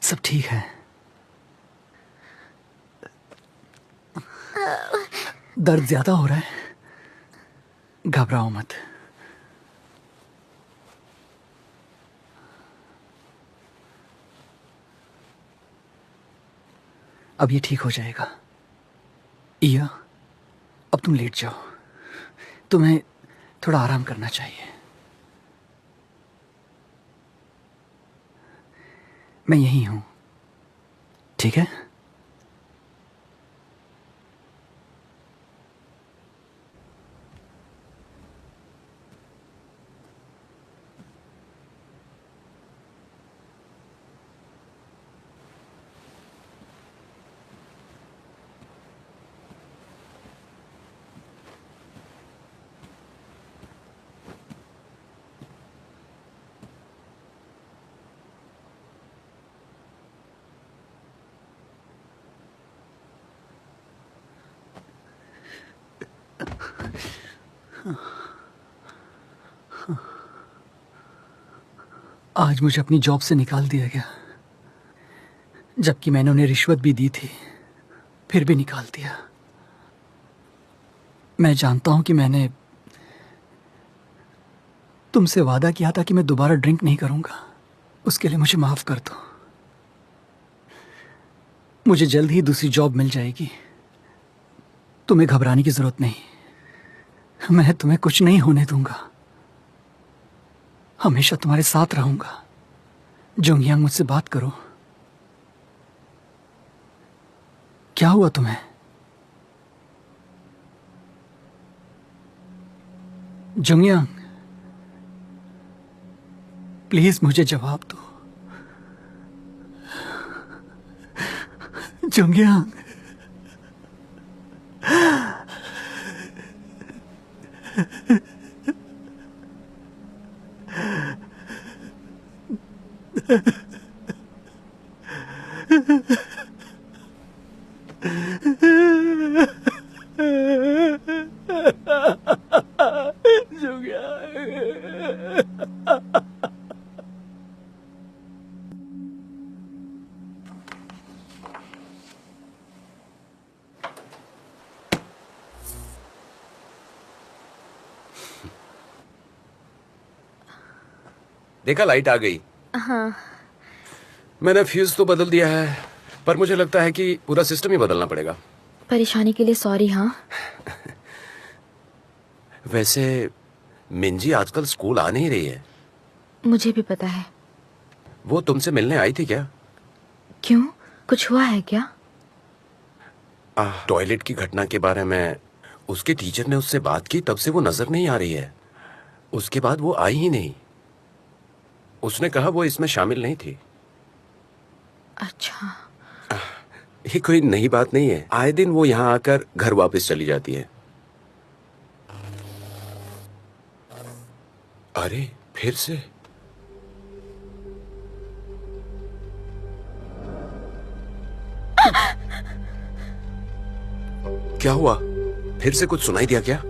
सब ठीक है। दर्द ज्यादा हो रहा है, घबराओ मत। अब ये ठीक हो जाएगा। इया, अब तुम लेट जाओ। तुम्हें थोड़ा आराम करना चाहिए। मैं यहीं हूं, ठीक है? आज मुझे अपनी जॉब से निकाल दिया गया, जबकि मैंने उन्हें रिश्वत भी दी थी, फिर भी निकाल दिया। मैं जानता हूं कि मैंने तुमसे वादा किया था कि मैं दोबारा ड्रिंक नहीं करूंगा। उसके लिए मुझे माफ कर दो। मुझे जल्द ही दूसरी जॉब मिल जाएगी। तुम्हें घबराने की जरूरत नहीं, मैं तुम्हें कुछ नहीं होने दूंगा। हमेशा तुम्हारे साथ रहूंगा। जोंगयांग, मुझसे बात करो। क्या हुआ तुम्हें? जोंगयांग, प्लीज मुझे जवाब दो। जोंगयांग, देखा, लाइट आ गई। हाँ। मैंने फ्यूज तो बदल दिया है, पर मुझे लगता है कि पूरा सिस्टम ही बदलना पड़ेगा। परेशानी के लिए सॉरी। हाँ, वैसे मिंजी आजकल स्कूल आ नहीं रही है। मुझे भी पता है। वो तुमसे मिलने आई थी क्या? क्यों, कुछ हुआ है क्या? टॉयलेट की घटना के बारे में उसके टीचर ने उससे बात की, तब से वो नजर नहीं आ रही है। उसके बाद वो आई ही नहीं। उसने कहा वो इसमें शामिल नहीं थी। अच्छा। ये कोई नई बात नहीं है। आए दिन वो यहाँ आकर घर वापस चली जाती है। अरे, फिर से? क्या हुआ? फिर से कुछ सुनाई दिया क्या?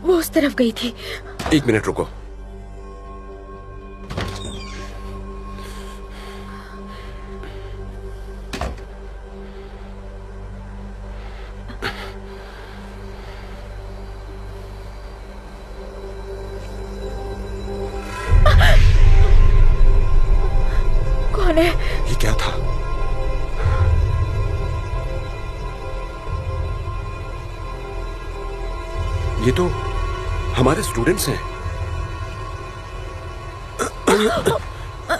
वो उस तरफ गई थी। 1 मिनट रुको। कौन है? ये क्या था? ये तो हमारे स्टूडेंट्स हैं।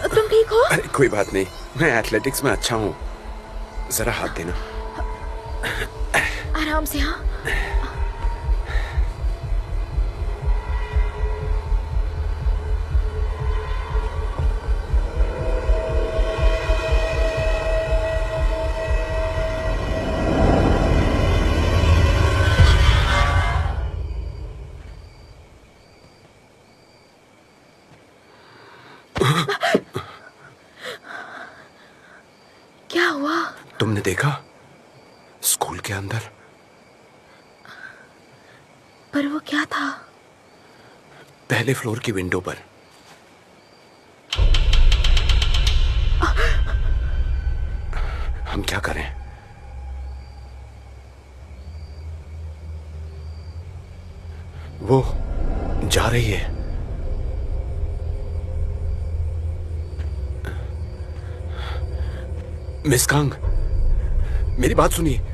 तुम ठीक हो? अरे कोई बात नहीं, मैं एथलेटिक्स में अच्छा हूँ। जरा हाथ देना। आराम से। हाँ, क्या हुआ? तुमने देखा? स्कूल के अंदर। पर वो क्या था? पहले फ्लोर की विंडो पर। हम क्या करें? वो जा रही है। मिस कांग, मेरी बात सुनिए।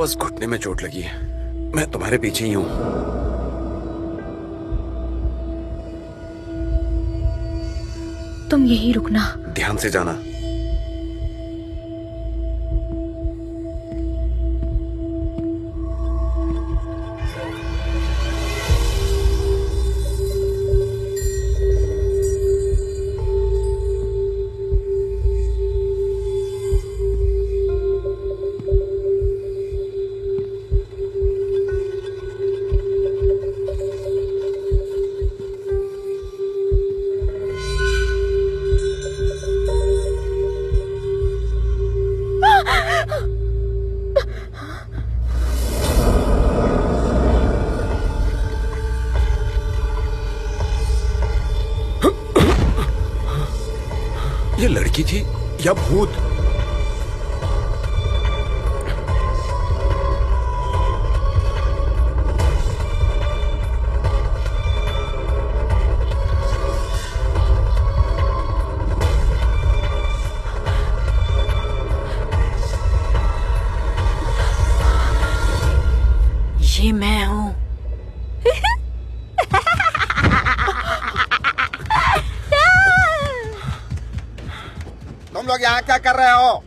बस घुटने में चोट लगी है। मैं तुम्हारे पीछे ही हूं। तुम यही रुकना। ध्यान से जाना। ये लड़की थी या भूत? ये मैं हूँ। तुम लोग यहाँ क्या कर रहे हो?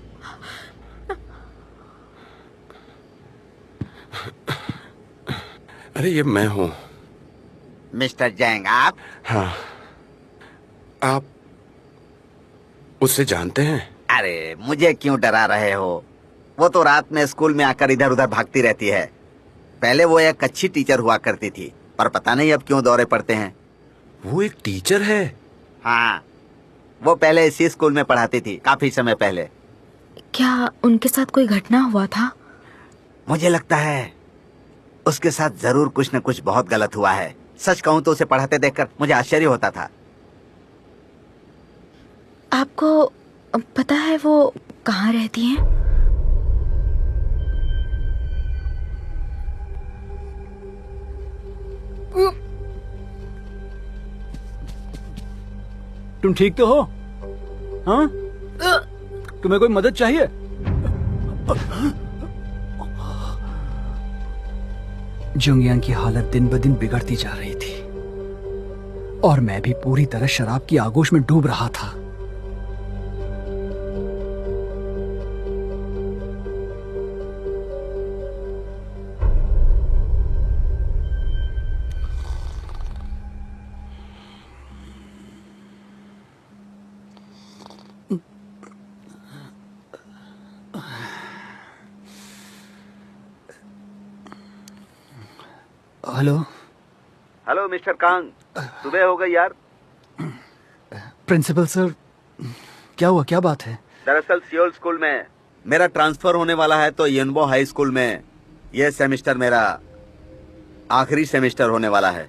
अरे ये मैं हूं। मिस्टर जैंग आप? हाँ। आप उससे जानते हैं? अरे मुझे क्यों डरा रहे हो? वो तो रात में स्कूल में आकर इधर उधर भागती रहती है। पहले वो एक अच्छी टीचर हुआ करती थी, पर पता नहीं अब क्यों दौरे पड़ते हैं। वो एक टीचर है? हाँ, वो पहले इसी स्कूल में पढ़ाती थी, काफी समय पहले। क्या उनके साथ कोई घटना हुआ था? मुझे लगता है उसके साथ जरूर कुछ न कुछ बहुत गलत हुआ है। सच कहूँ तो उसे पढ़ाते देखकर मुझे आश्चर्य होता था। आपको पता है वो कहाँ रहती हैं? तुम ठीक तो हो? हाँ? तुम्हें कोई मदद चाहिए? जुंगियान की हालत दिन ब दिन बिगड़ती जा रही थी और मैं भी पूरी तरह शराब की आगोश में डूब रहा था। हेलो। हेलो मिस्टर कांग, सुबह हो गई यार। प्रिंसिपल सर, क्या हुआ? क्या बात है? दरअसल सियोल स्कूल में मेरा ट्रांसफर होने वाला है, तो यनबो हाई स्कूल में यह सेमेस्टर मेरा आखिरी सेमेस्टर होने वाला है।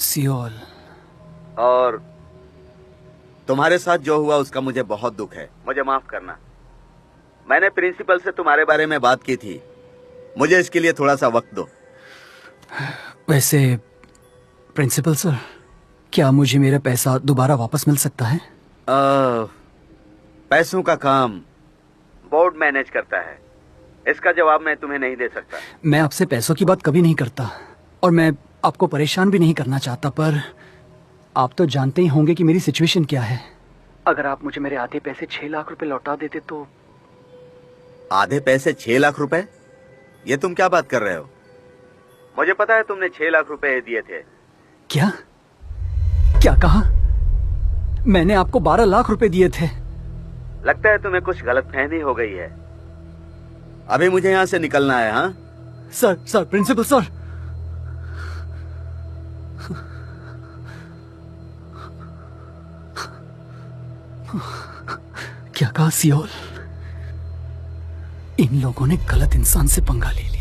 सियोल। और तुम्हारे साथ जो हुआ उसका मुझे बहुत दुख है, मुझे माफ करना। मैंने प्रिंसिपल से तुम्हारे बारे में बात की थी, मुझे इसके लिए थोड़ा सा वक्त दो। वैसे प्रिंसिपल सर, क्या मुझे मेरा पैसा दोबारा वापस मिल सकता है? पैसों का काम बोर्ड मैनेज करता है, इसका जवाब मैं तुम्हें नहीं दे सकता। मैं आपसे पैसों की बात कभी नहीं करता और मैं आपको परेशान भी नहीं करना चाहता, पर आप तो जानते ही होंगे कि मेरी सिचुएशन क्या है। अगर आप मुझे मेरे आधे पैसे 6 लाख रुपए लौटा देते तो। आधे पैसे 6 लाख रुपए? ये तुम क्या बात कर रहे हो? मुझे पता है तुमने 6 लाख रुपए दिए थे। क्या? क्या कहा? मैंने आपको 12 लाख रुपए दिए थे। लगता है तुम्हें कुछ गलतफहमी हो गई है। अभी मुझे यहाँ से निकलना है। हाँ सर, प्रिंसिपल सर। क्या कहा सियोल? इन लोगों ने गलत इंसान से पंगा ले लिया।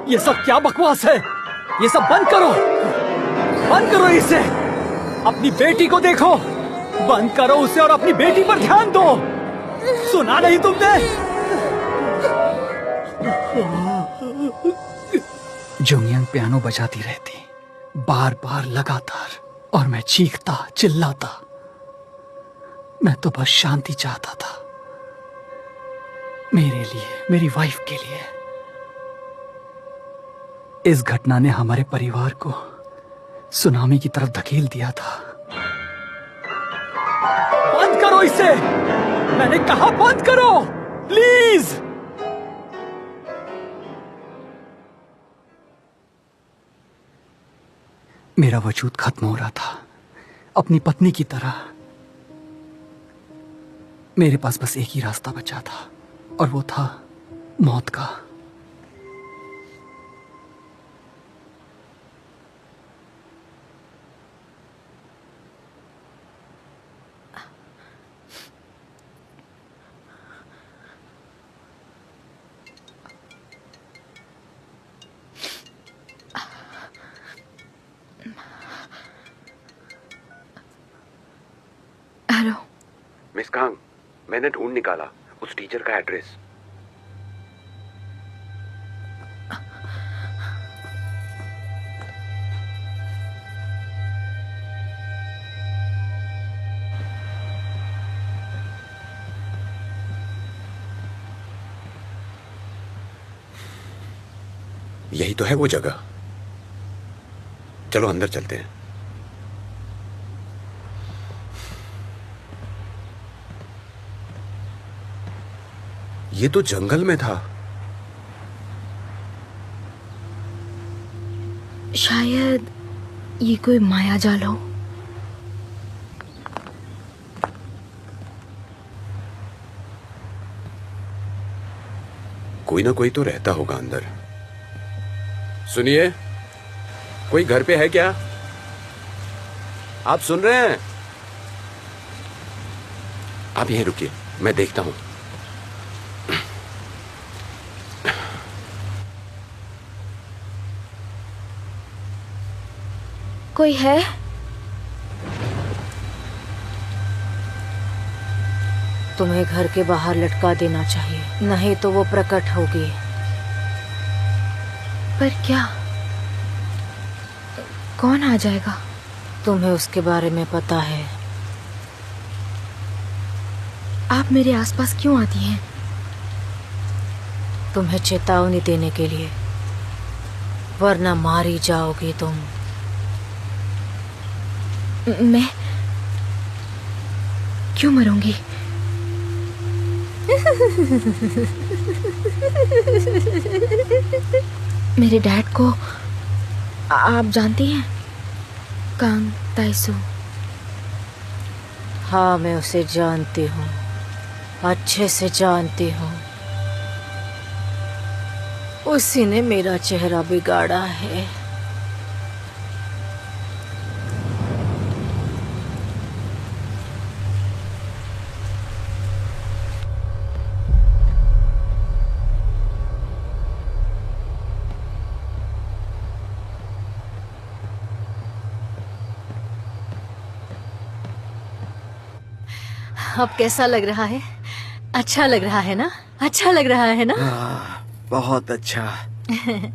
ये सब क्या बकवास है? ये सब बंद करो, बंद करो इसे। अपनी बेटी को देखो, बंद करो उसे और अपनी बेटी पर ध्यान दो। सुना नहीं तुमने? जुंगयंग पियानो बजाती रहती, बार बार लगातार, और मैं चीखता चिल्लाता। मैं तो बस शांति चाहता था, मेरे लिए, मेरी वाइफ के लिए। इस घटना ने हमारे परिवार को सुनामी की तरफ धकेल दिया था। बंद करो इसे, मैंने कहा बंद करो, प्लीज। मेरा वजूद खत्म हो रहा था, अपनी पत्नी की तरह। मेरे पास बस एक ही रास्ता बचा था, और वो था मौत का। हेलो मिस कांग, मैंने ढूंढ निकाला उस टीचर का एड्रेस। यही तो है वो जगह। चलो अंदर चलते हैं। ये तो जंगल में था। शायद ये कोई माया जाल हो। कोई ना कोई तो रहता होगा अंदर। सुनिए, कोई घर पे है क्या? आप सुन रहे हैं? आप यहीं रुकिए, मैं देखता हूं। कोई है? तुम्हें घर के बाहर लटका देना चाहिए, नहीं तो वो प्रकट होगी। पर क्या? कौन आ जाएगा? तुम्हें उसके बारे में पता है। आप मेरे आसपास क्यों आती हैं? तुम्हें चेतावनी देने के लिए, वरना मारी जाओगी तुम। मैं क्यों मरूंगी? मेरे डैड को आप जानती हैं? कांग ताइसू। हाँ, मैं उसे जानती हूँ, अच्छे से जानती हूँ। उसी ने मेरा चेहरा बिगाड़ा है। अब कैसा लग रहा है? अच्छा लग रहा है ना? अच्छा लग रहा है ना? बहुत अच्छा।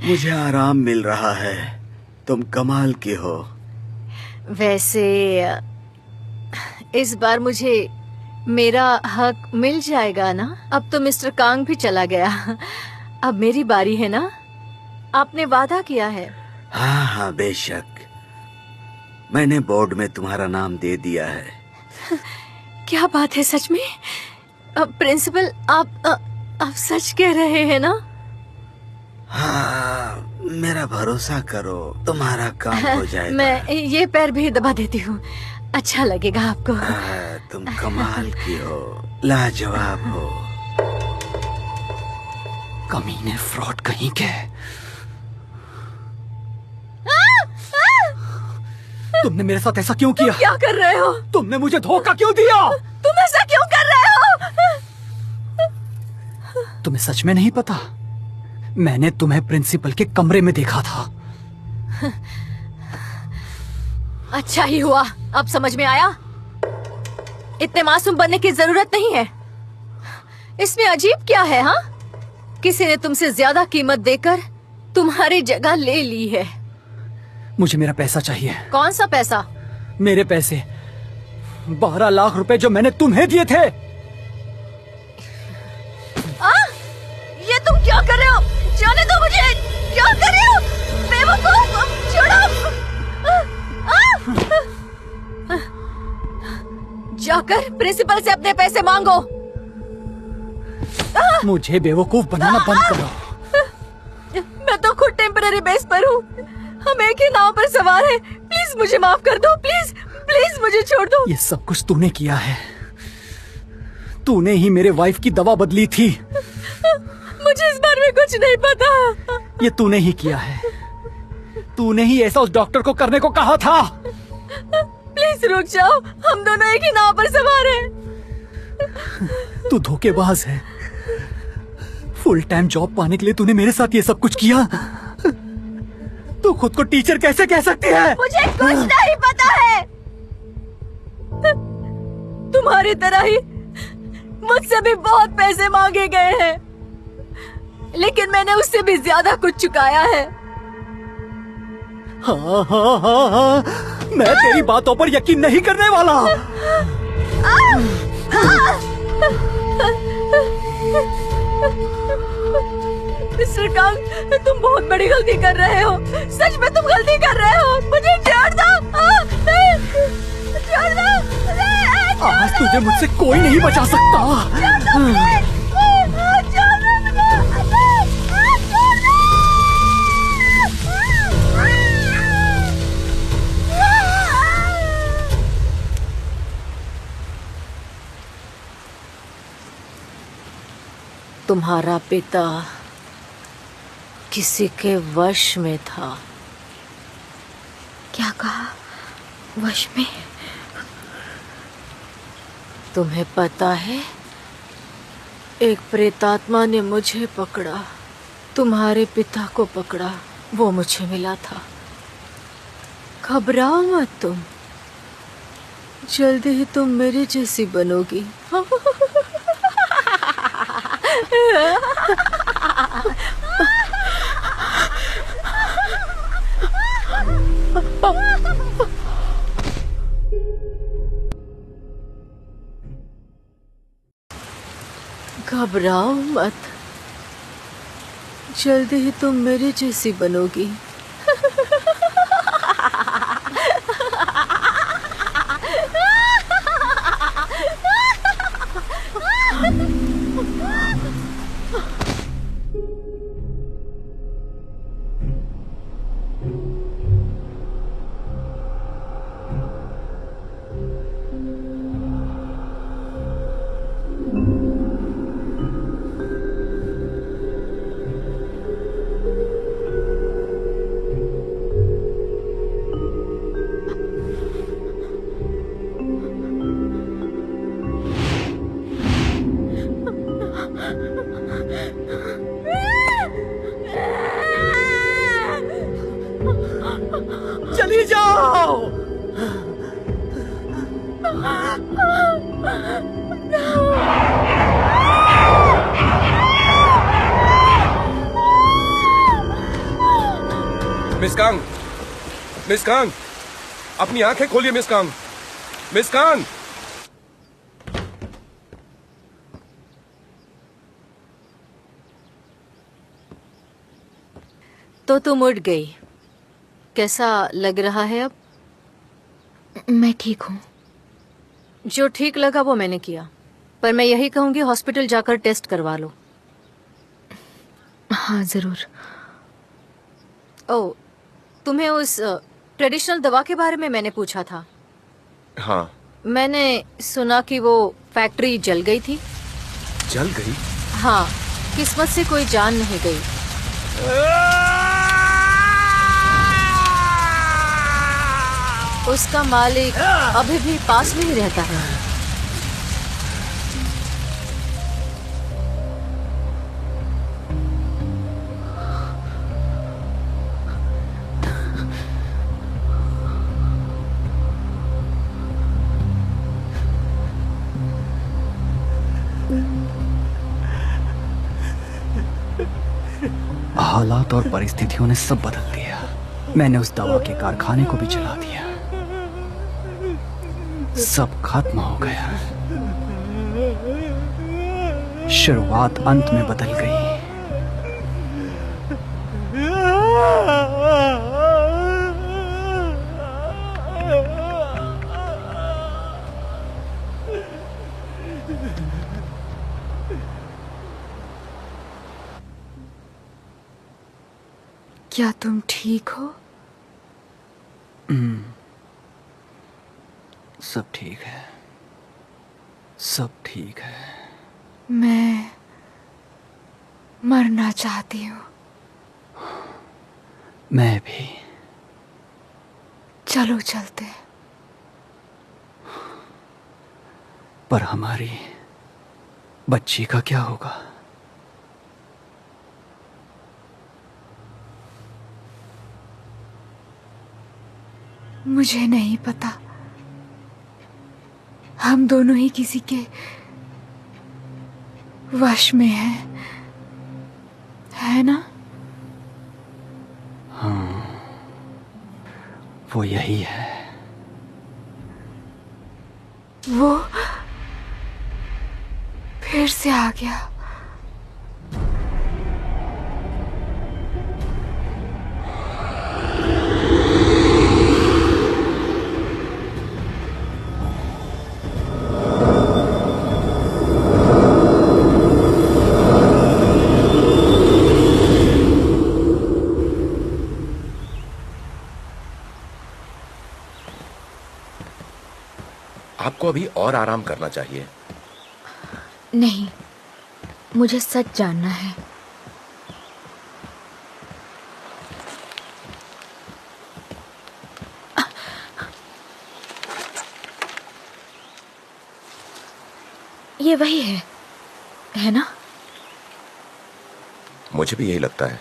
मुझे आराम मिल रहा है। तुम कमाल की हो। वैसे इस बार मुझे मेरा हक मिल जाएगा ना? अब तो मिस्टर कांग भी चला गया, अब मेरी बारी है ना? आपने वादा किया है। हाँ हाँ, बेशक। मैंने बोर्ड में तुम्हारा नाम दे दिया है। क्या बात है, सच में? प्रिंसिपल, आप सच कह रहे हैं ना? हाँ, मेरा भरोसा करो, तुम्हारा काम हो जाएगा। मैं ये पैर भी दबा देती हूँ, अच्छा लगेगा आपको। तुम कमाल की हो, लाजवाब हो। कमीने, फ्रॉड कहीं के। तुमने मेरे साथ ऐसा क्यों किया? क्या कर रहे हो? तुमने मुझे धोखा क्यों दिया? तुम ऐसा क्यों कर रहे हो? तुम्हें सच में नहीं पता? मैंने तुम्हें प्रिंसिपल के कमरे में देखा था। अच्छा ही हुआ, अब समझ में आया। इतने मासूम बनने की जरूरत नहीं है। इसमें अजीब क्या है? हाँ, किसी ने तुमसे ज्यादा कीमत देकर तुम्हारी जगह ले ली है। मुझे मेरा पैसा चाहिए। कौन सा पैसा? मेरे पैसे, 12 लाख रुपए जो मैंने तुम्हें दिए थे। ये तुम क्या कर रहे हो? जाने दो मुझे। क्या कर रहे हो? बेवकूफ, छोड़ो। जाकर प्रिंसिपल से अपने पैसे मांगो। मुझे बेवकूफ बनाना बंद करो। मैं तो खुद टेम्पररी बेस पर हूँ। हम एक ही नाव पर सवार हैं। प्लीज मुझे माफ कर दो। प्लीज प्लीज मुझे छोड़ दो। ये सब कुछ तूने किया है। तूने ही मेरे वाइफ की दवा बदली थी। मुझे इस बारे में कुछ नहीं पता। ये तूने ही किया है। तूने ही ऐसा उस डॉक्टर को करने को कहा था। प्लीज रुक जाओ, हम दोनों एक ही नाव पर सवार हैं। तू धोखेबाज है। फुल टाइम जॉब पाने के लिए तूने मेरे साथ ये सब कुछ किया। तू खुद को टीचर कैसे कह सकती है? मुझे कुछ नहीं पता है। तुम्हारी तरह ही मुझसे भी बहुत पैसे मांगे गए हैं, लेकिन मैंने उससे भी ज्यादा कुछ चुकाया है। हाँ हाँ हाँ हाँ, मैं तेरी बातों पर यकीन नहीं करने वाला। मिस्टर कांग, तुम बहुत बड़ी गलती कर रहे हो। सच में तुम गलती कर रहे हो। मुझे छोड़ दो। छोड़ दो। आज तुझे मुझसे कोई नहीं बचा सकता। तुम्हारा पिता किसी के वश में था। क्या कहा? वश में? तुम्हें पता है, एक प्रेतात्मा ने मुझे पकड़ा, तुम्हारे पिता को पकड़ा। वो मुझे मिला था। घबराओ मत तुम, जल्दी ही तुम मेरे जैसी बनोगी। घबराओ मत, जल्दी ही तुम मेरे जैसी बनोगी। चली जाओ। मिस कांग, मिस कांग, अपनी आंखें खोलिए मिस कांग। मिस कांग, तो तुम उठ गई। कैसा लग रहा है अब? मैं ठीक हूँ। जो ठीक लगा वो मैंने किया, पर मैं यही कहूंगी हॉस्पिटल जाकर टेस्ट करवा लो। हाँ जरूर। ओह, तुम्हें उस ट्रेडिशनल दवा के बारे में मैंने पूछा था। हाँ, मैंने सुना कि वो फैक्ट्री जल गई थी। जल गई? हाँ, किस्मत से कोई जान नहीं गई। उसका मालिक अभी भी पास में ही रहता है। हालात और परिस्थितियों ने सब बदल दिया। मैंने उस दवा के कारखाने को भी जला दिया। सब खत्म हो गया। शुरुआत अंत में बदल गई। क्या तुम ठीक हो? सब ठीक है, सब ठीक है। मैं मरना चाहती हूँ। मैं भी। चलो चलते। पर हमारी बच्ची का क्या होगा? मुझे नहीं पता। हम दोनों ही किसी के वश में हैं, है ना? हाँ, वो यही है। वो फिर से आ गया। आपको अभी और आराम करना चाहिए। नहीं, मुझे सच जानना है। ये वही है ना? मुझे भी यही लगता है।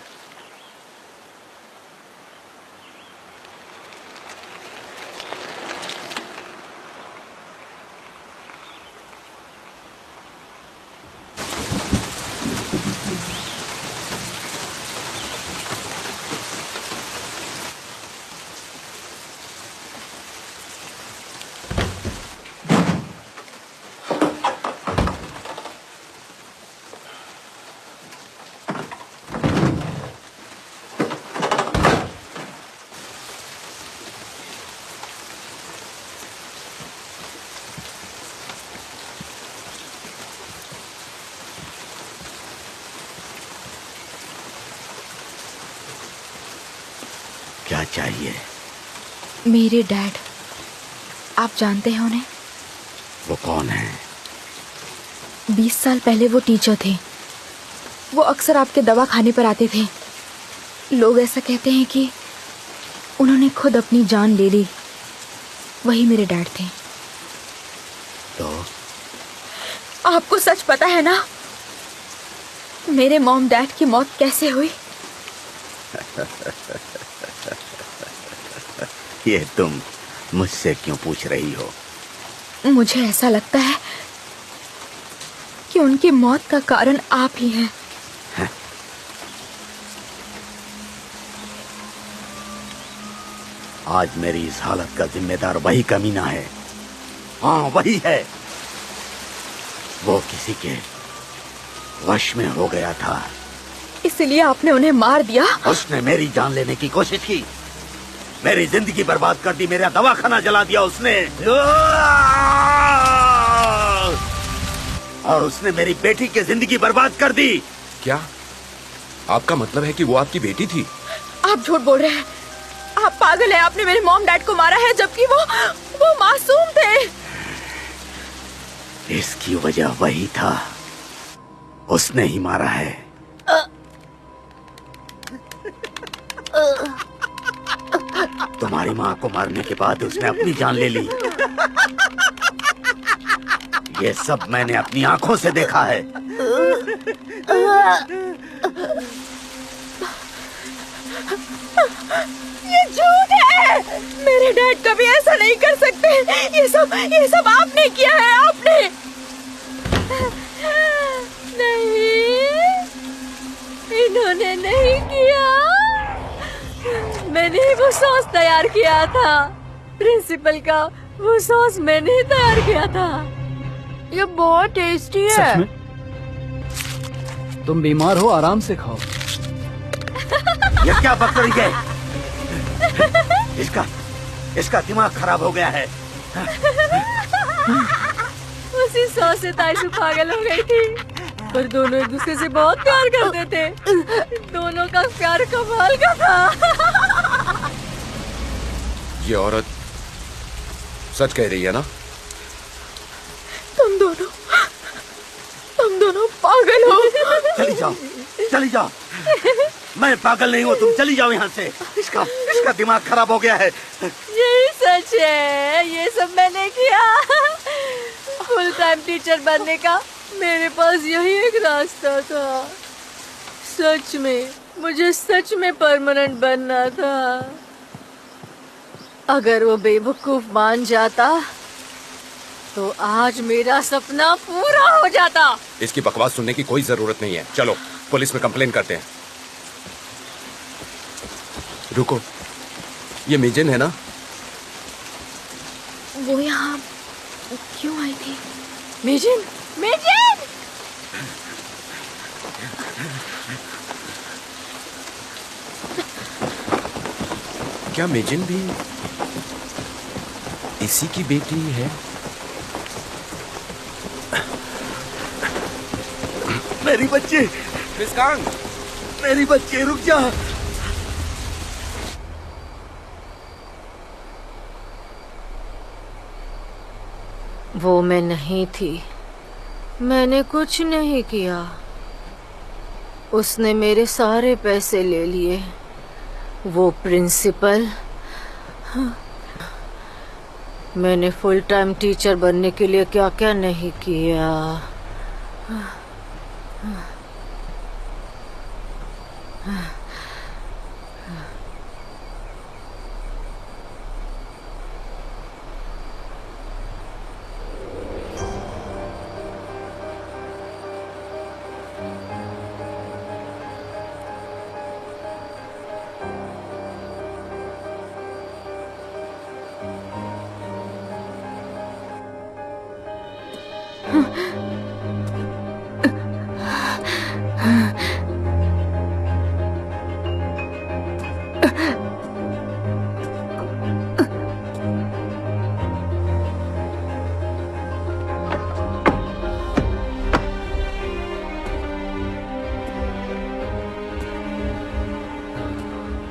क्या चाहिए? मेरे डैड, आप जानते हैं उन्हें? वो कौन है? 20 साल पहले वो टीचर थे। वो अक्सर आपके दवा खाने पर आते थे। लोग ऐसा कहते हैं कि उन्होंने खुद अपनी जान ले ली। वही मेरे डैड थे। तो आपको सच पता है ना मेरे मॉम डैड की मौत कैसे हुई? ये तुम मुझसे क्यों पूछ रही हो? मुझे ऐसा लगता है कि उनकी मौत का कारण आप ही हैं। आज मेरी इस हालत का जिम्मेदार वही कमीना है। हाँ, वही है। वो किसी के वश में हो गया था, इसलिए आपने उन्हें मार दिया। उसने मेरी जान लेने की कोशिश की, मेरी जिंदगी बर्बाद कर दी, मेरा दवाखाना जला दिया उसने। और उसने मेरी बेटी की जिंदगी बर्बाद कर दी। क्या आपका मतलब है कि वो आपकी बेटी थी? आप झूठ बोल रहे हैं। आप पागल हैं। आपने मेरे मॉम डैड को मारा है, जबकि वो मासूम थे। इसकी वजह वही था, उसने ही मारा है। तुम्हारी माँ को मारने के बाद उसने अपनी जान ले ली। ये सब मैंने अपनी आंखों से देखा है। ये झूठ है। मेरे डैड कभी ऐसा नहीं कर सकते। ये सब आपने किया है। आपने नहीं, इन्होंने नहीं किया। मैंने ही वो सॉस तैयार किया था। प्रिंसिपल का वो सॉस मैंने ही तैयार किया था। ये बहुत टेस्टी है। सच में? तुम बीमार हो, आराम से खाओ। ये क्या बक रही है? इसका दिमाग खराब हो गया है। उसी सॉस से ताइसु पागल हो गई थी, पर दोनों एक दूसरे से बहुत प्यार करते थे। दोनों का प्यार कमाल का था। ये औरत सच कह रही है ना? तुम दोनों पागल हो। चली जाओ। मैं पागल नहीं हूँ, तुम चली जाओ यहाँ से। इसका दिमाग खराब हो गया है। यही सच है, ये सब मैंने किया। फुल टाइम टीचर बनने का मेरे पास यही एक रास्ता था। सच में, मुझे सच में परमानेंट बनना था। अगर वो बेवकूफ मान जाता तो आज मेरा सपना पूरा हो जाता। इसकी बकवास सुनने की कोई जरूरत नहीं है। चलो पुलिस में कंप्लेन करते हैं। रुको, ये मिजिन है ना? वो यहाँ क्यों आई थी? मिजिन, मिजिन! क्या मिजिन भी इसी की बेटी है? मेरी बच्ची, मिस कांग, मेरी बच्ची, रुक जा। वो मैं नहीं थी, मैंने कुछ नहीं किया। उसने मेरे सारे पैसे ले लिए। वो प्रिंसिपल, मैंने फुल टाइम टीचर बनने के लिए क्या क्या नहीं किया।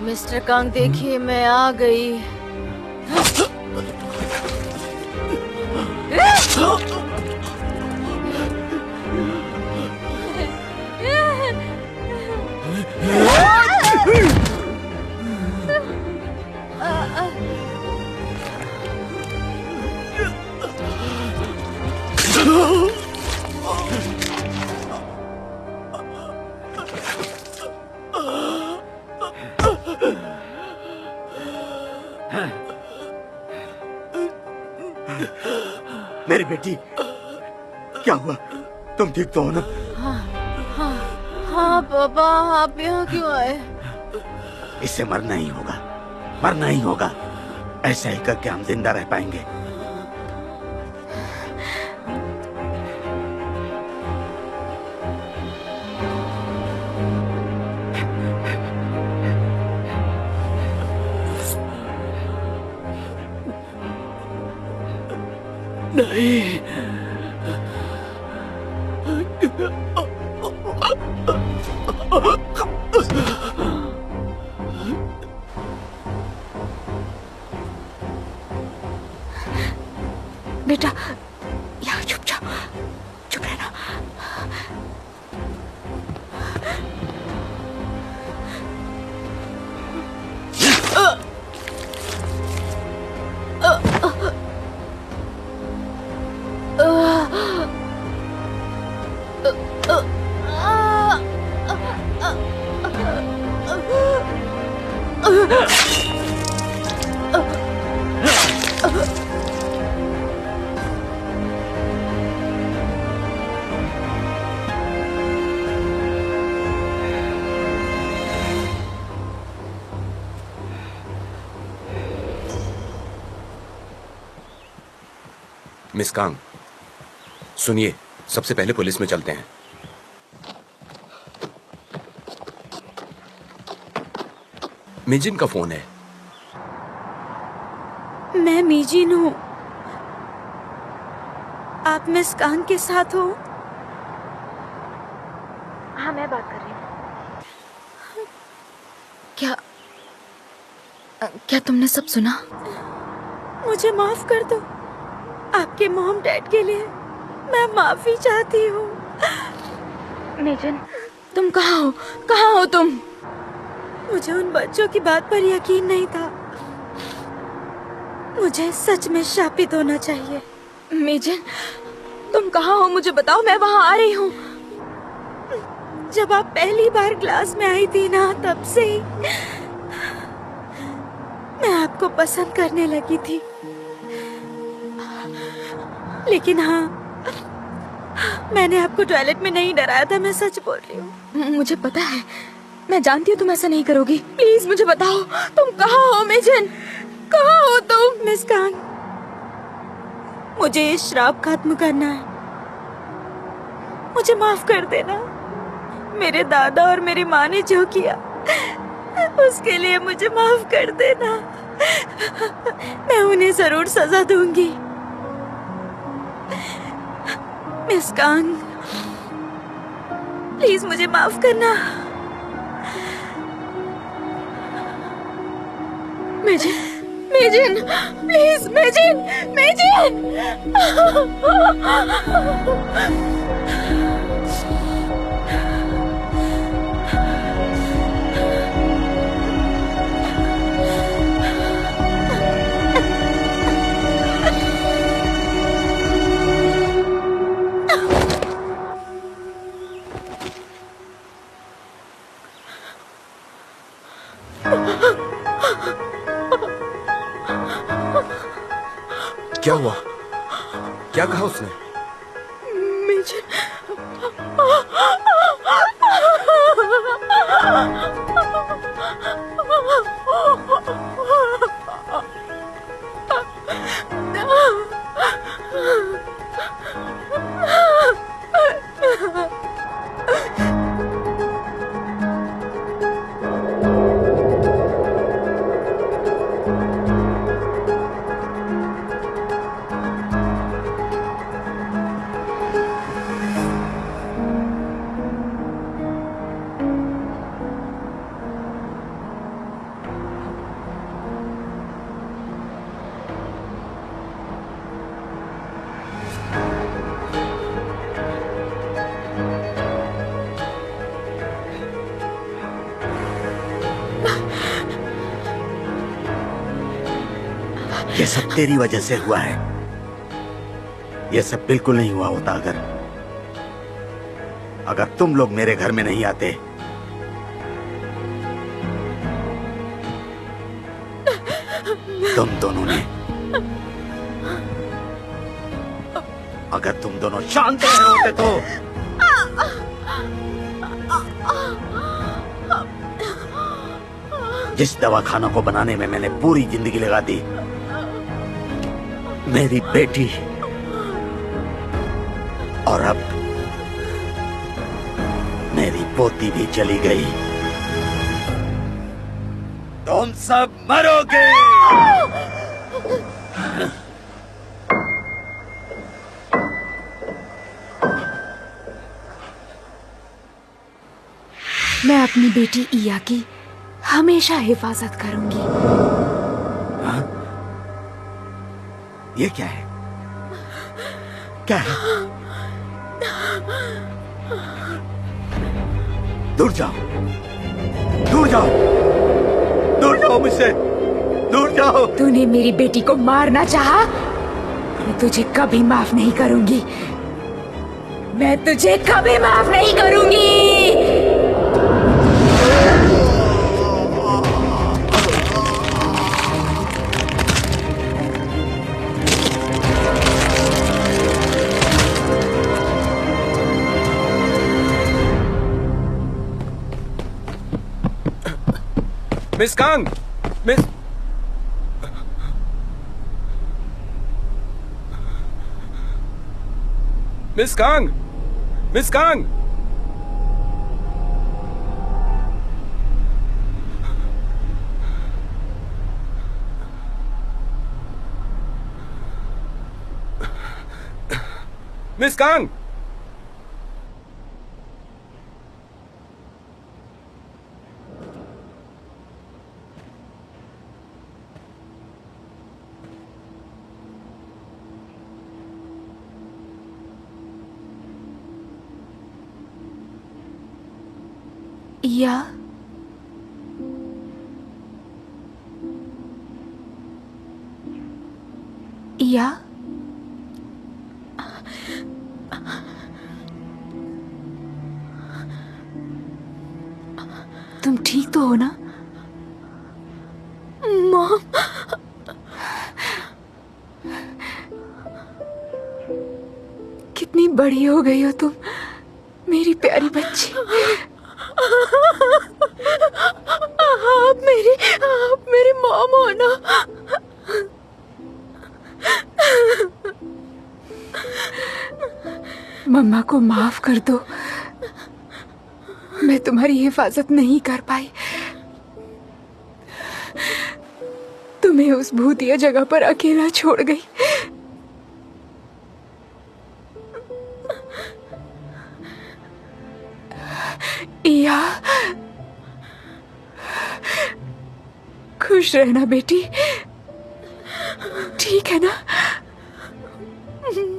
मिस्टर कांग, देखिए मैं आ गई। मेरी बेटी, क्या हुआ? तुम ठीक तो हो ना? हाँ पापा, आप यहाँ क्यों आए? इससे मरना ही होगा, मरना ही होगा। ऐसा ही करके हम जिंदा रह पाएंगे। नहीं, बेटा, यहाँ चुप जाओ, चुप रहना। मिस कांग, सुनिए, सबसे पहले पुलिस में चलते हैं। मिजिन का फोन है। मैं मीजिन हूँ। आप मिस कांग के साथ हो? हाँ, मैं बात कर रही हूँ। क्या तुमने सब सुना? मुझे माफ कर दो। आपके मॉम डैड के लिए मैं माफी चाहती हूँ। मेजन, तुम कहाँ हो? कहाँ हो तुम? मुझे उन बच्चों की बात पर यकीन नहीं था। मुझे सच में शापित होना चाहिए। मेजन, तुम कहाँ हो? मुझे बताओ, मैं वहाँ आ रही हूँ। जब आप पहली बार क्लास में आई थी ना, तब से ही मैं आपको पसंद करने लगी थी। लेकिन हाँ, मैंने आपको टॉयलेट में नहीं डराया था, मैं सच बोल रही हूँ। मुझे पता है, मैं जानती हूँ तुम ऐसा नहीं करोगी। प्लीज मुझे बताओ, तुम कहाँ हो? मेजन, कहाँ हो तुम? मिस कांग, मुझे ये श्राप खत्म करना है। मुझे माफ कर देना। मेरे दादा और मेरी माँ ने जो किया, उसके लिए मुझे माफ कर देना। मैं उन्हें जरूर सजा दूंगी। मिस कांग, प्लीज मुझे माफ करना। मेजन, मेजन, प्लीज, मेजन, मेजन। क्या हुआ? क्या कहा उसने? ये सब तेरी वजह से हुआ है। ये सब बिल्कुल नहीं हुआ होता अगर तुम लोग मेरे घर में नहीं आते। तुम दोनों ने, अगर तुम दोनों शांत रहे होते तो जिस दवाखाना को बनाने में मैंने पूरी जिंदगी लगा दी, मेरी बेटी और अब मेरी पोती भी चली गई। तुम सब मरोगे। मैं अपनी बेटी इया की हमेशा हिफाजत करूंगी। हाँ? ये क्या है? क्या है? दूर जाओ, दूर जाओ, दूर जाओ मुझसे, दूर जाओ। तूने मेरी बेटी को मारना चाहा? मैं तुझे कभी माफ नहीं करूंगी। मैं तुझे कभी माफ नहीं करूंगी। Miss Kang, miss Kang, miss Kang. Miss Kang. या या तुम ठीक तो हो ना? मॉम, कितनी बड़ी हो गई हो तुम, मेरी प्यारी बच्ची। आप मेरी मॉम हो ना? मम्मा को माफ कर दो, मैं तुम्हारी हिफाजत नहीं कर पाई। तुम्हें उस भूतिया जगह पर अकेला छोड़ गई। या खुश रहना बेटी, ठीक है ना?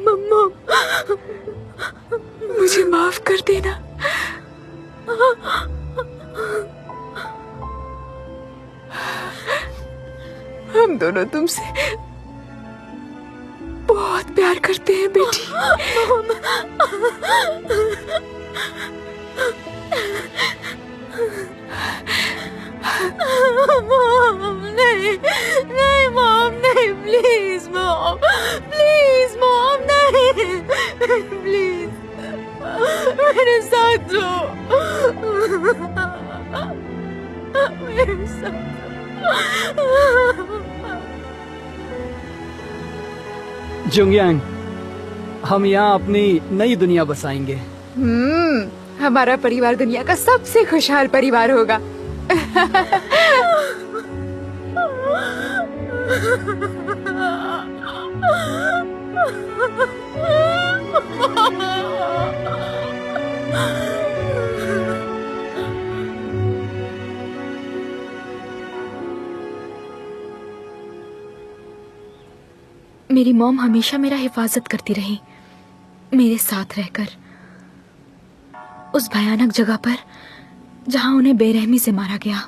मम्मा, मुझे माफ कर देना। हम दोनों तुमसे बहुत प्यार करते हैं बेटी। मॉम नहीं, नहीं मॉम नहीं, प्लीज मॉम, प्लीज मॉम नहीं, प्लीज मेरे साथ रहो, मेरे साथ। जुंगयांग, हम यहाँ अपनी नई दुनिया बसाएंगे। हमारा परिवार दुनिया का सबसे खुशहाल परिवार होगा। मेरी मॉम हमेशा मेरा हिफाजत करती रही, मेरे साथ रहकर उस भयानक जगह पर जहां उन्हें बेरहमी से मारा गया।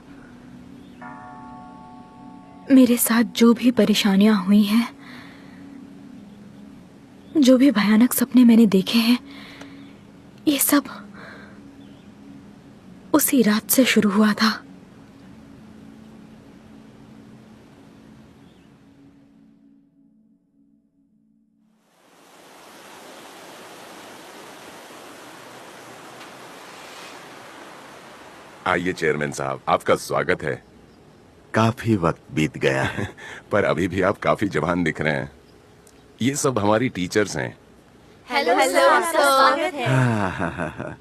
मेरे साथ जो भी परेशानियां हुई हैं, जो भी भयानक सपने मैंने देखे हैं, ये सब उसी रात से शुरू हुआ था। आइए चेयरमैन साहब, आपका स्वागत है। काफी वक्त बीत गया है पर अभी भी आप काफी जवान दिख रहे हैं। ये सब हमारी टीचर्स हैं। हेलो सर, स्वागत है।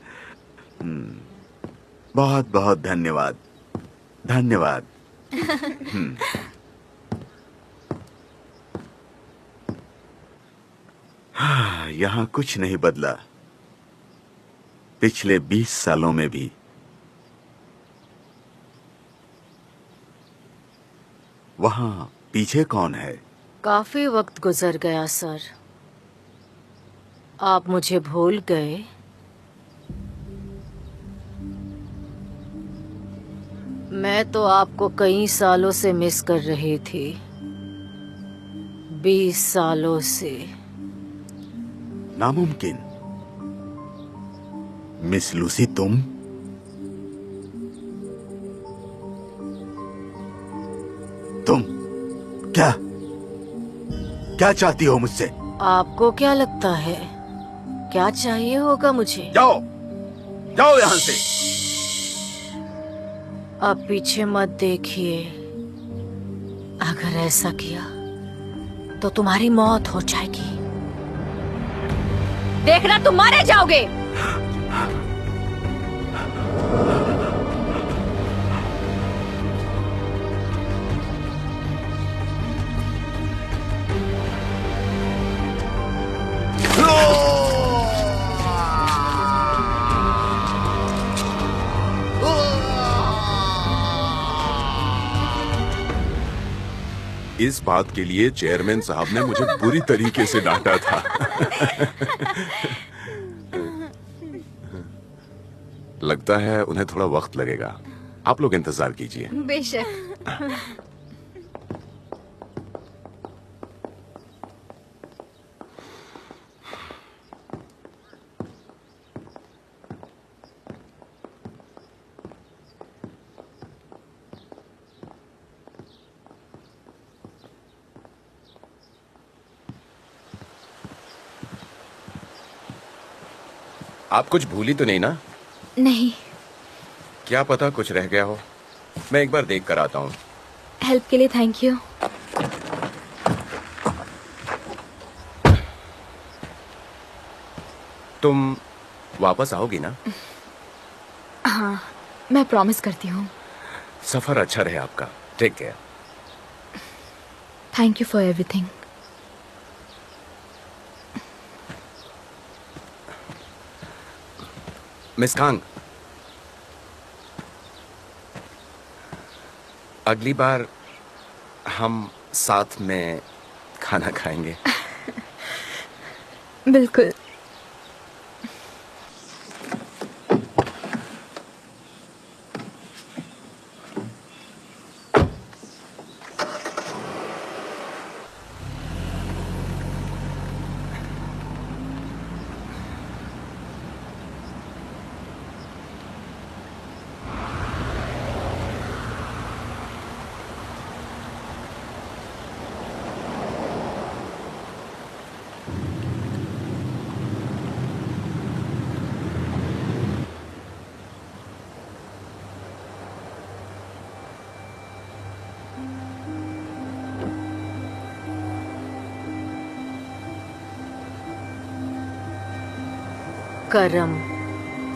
बहुत बहुत धन्यवाद, धन्यवाद। यहाँ कुछ नहीं बदला पिछले 20 सालों में भी। वहाँ पीछे कौन है? काफी वक्त गुजर गया सर, आप मुझे भूल गए। मैं तो आपको कई सालों से मिस कर रही थी, 20 सालों से। नामुमकिन। मिस लूसी, तुम? तुम क्या क्या चाहती हो मुझसे? आपको क्या लगता है क्या चाहिए होगा मुझे? जाओ, जाओ यहाँ से। अब पीछे मत देखिए, अगर ऐसा किया तो तुम्हारी मौत हो जाएगी। देखना तुम मारे जाओगे। इस बात के लिए चेयरमैन साहब ने मुझे बुरी तरीके से डांटा था। लगता है उन्हें थोड़ा वक्त लगेगा। आप लोग इंतजार कीजिए। बेशक। आप कुछ भूली तो नहीं ना? नहीं। क्या पता कुछ रह गया हो। मैं एक बार देख कर आता हूँ। हेल्प के लिए थैंक यू। तुम वापस आओगी ना? हाँ, मैं प्रॉमिस करती हूँ। सफर अच्छा रहे आपका। Take care. Thank you for everything. Miss Kang, अगली बार हम साथ में खाना खाएंगे। बिल्कुल। करम,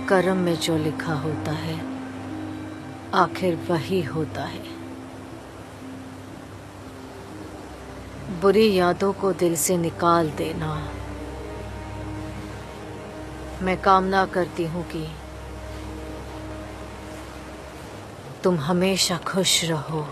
करम में जो लिखा होता है आखिर वही होता है। बुरी यादों को दिल से निकाल देना। मैं कामना करती हूँ कि तुम हमेशा खुश रहो।